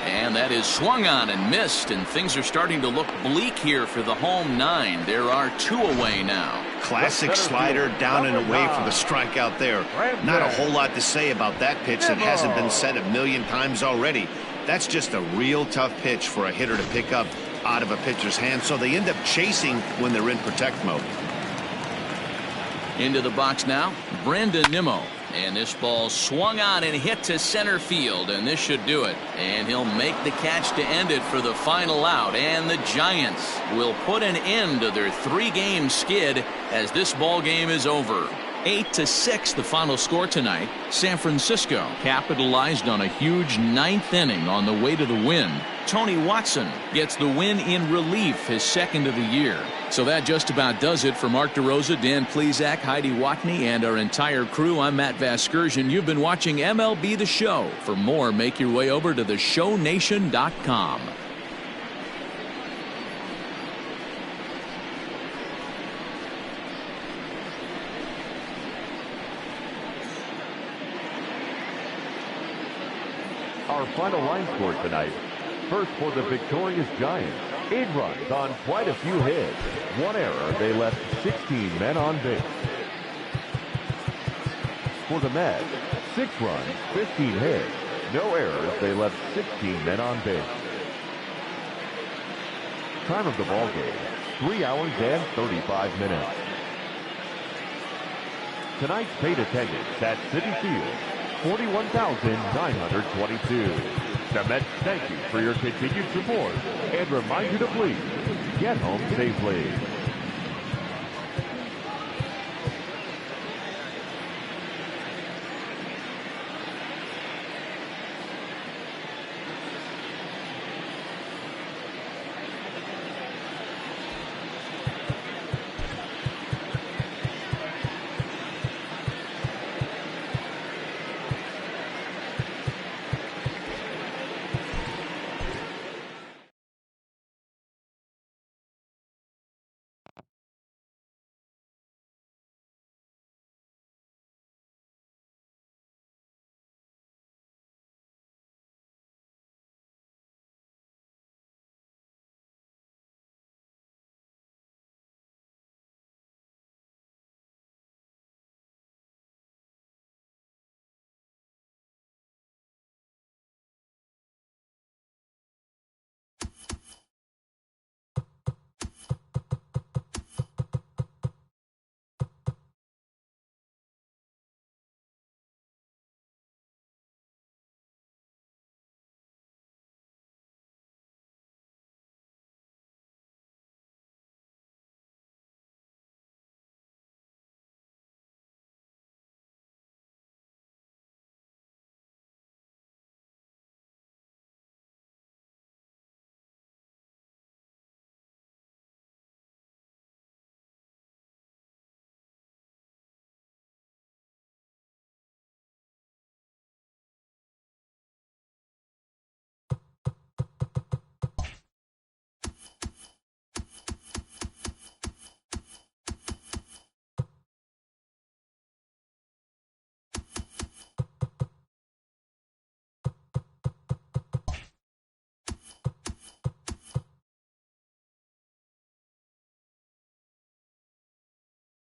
And that is swung on and missed, and things are starting to look bleak here for the home 9. There are 2 away now. Classic slider down and away for the strikeout there. Not a whole lot to say about that pitch that hasn't been said a million times already. That's just a real tough pitch for a hitter to pick up out of a pitcher's hand, so they end up chasing when they're in protect mode. Into the box now, Brandon Nimmo. And this ball swung on and hit to center field, and this should do it. And he'll make the catch to end it for the final out. And the Giants will put an end to their 3-game skid as this ball game is over. 8-6 the final score tonight. San Francisco capitalized on a huge 9th inning on the way to the win. Tony Watson gets the win in relief, his 2nd of the year. So that just about does it for Mark DeRosa, Dan Plesac, Heidi Watney, and our entire crew. I'm Matt Vasgersian. You've been watching MLB The Show. For more, make your way over to theshownation.com. Our final line score tonight. First for the victorious Giants. 8 runs on quite a few hits. 1 error. They left 16 men on base. For the Mets, 6 runs, 15 hits. No errors. They left 16 men on base. Time of the ball game, 3 hours and 35 minutes. Tonight's paid attendance at Citi Field, 41,922. The Mets thank you for your continued support and remind you to please get home safely.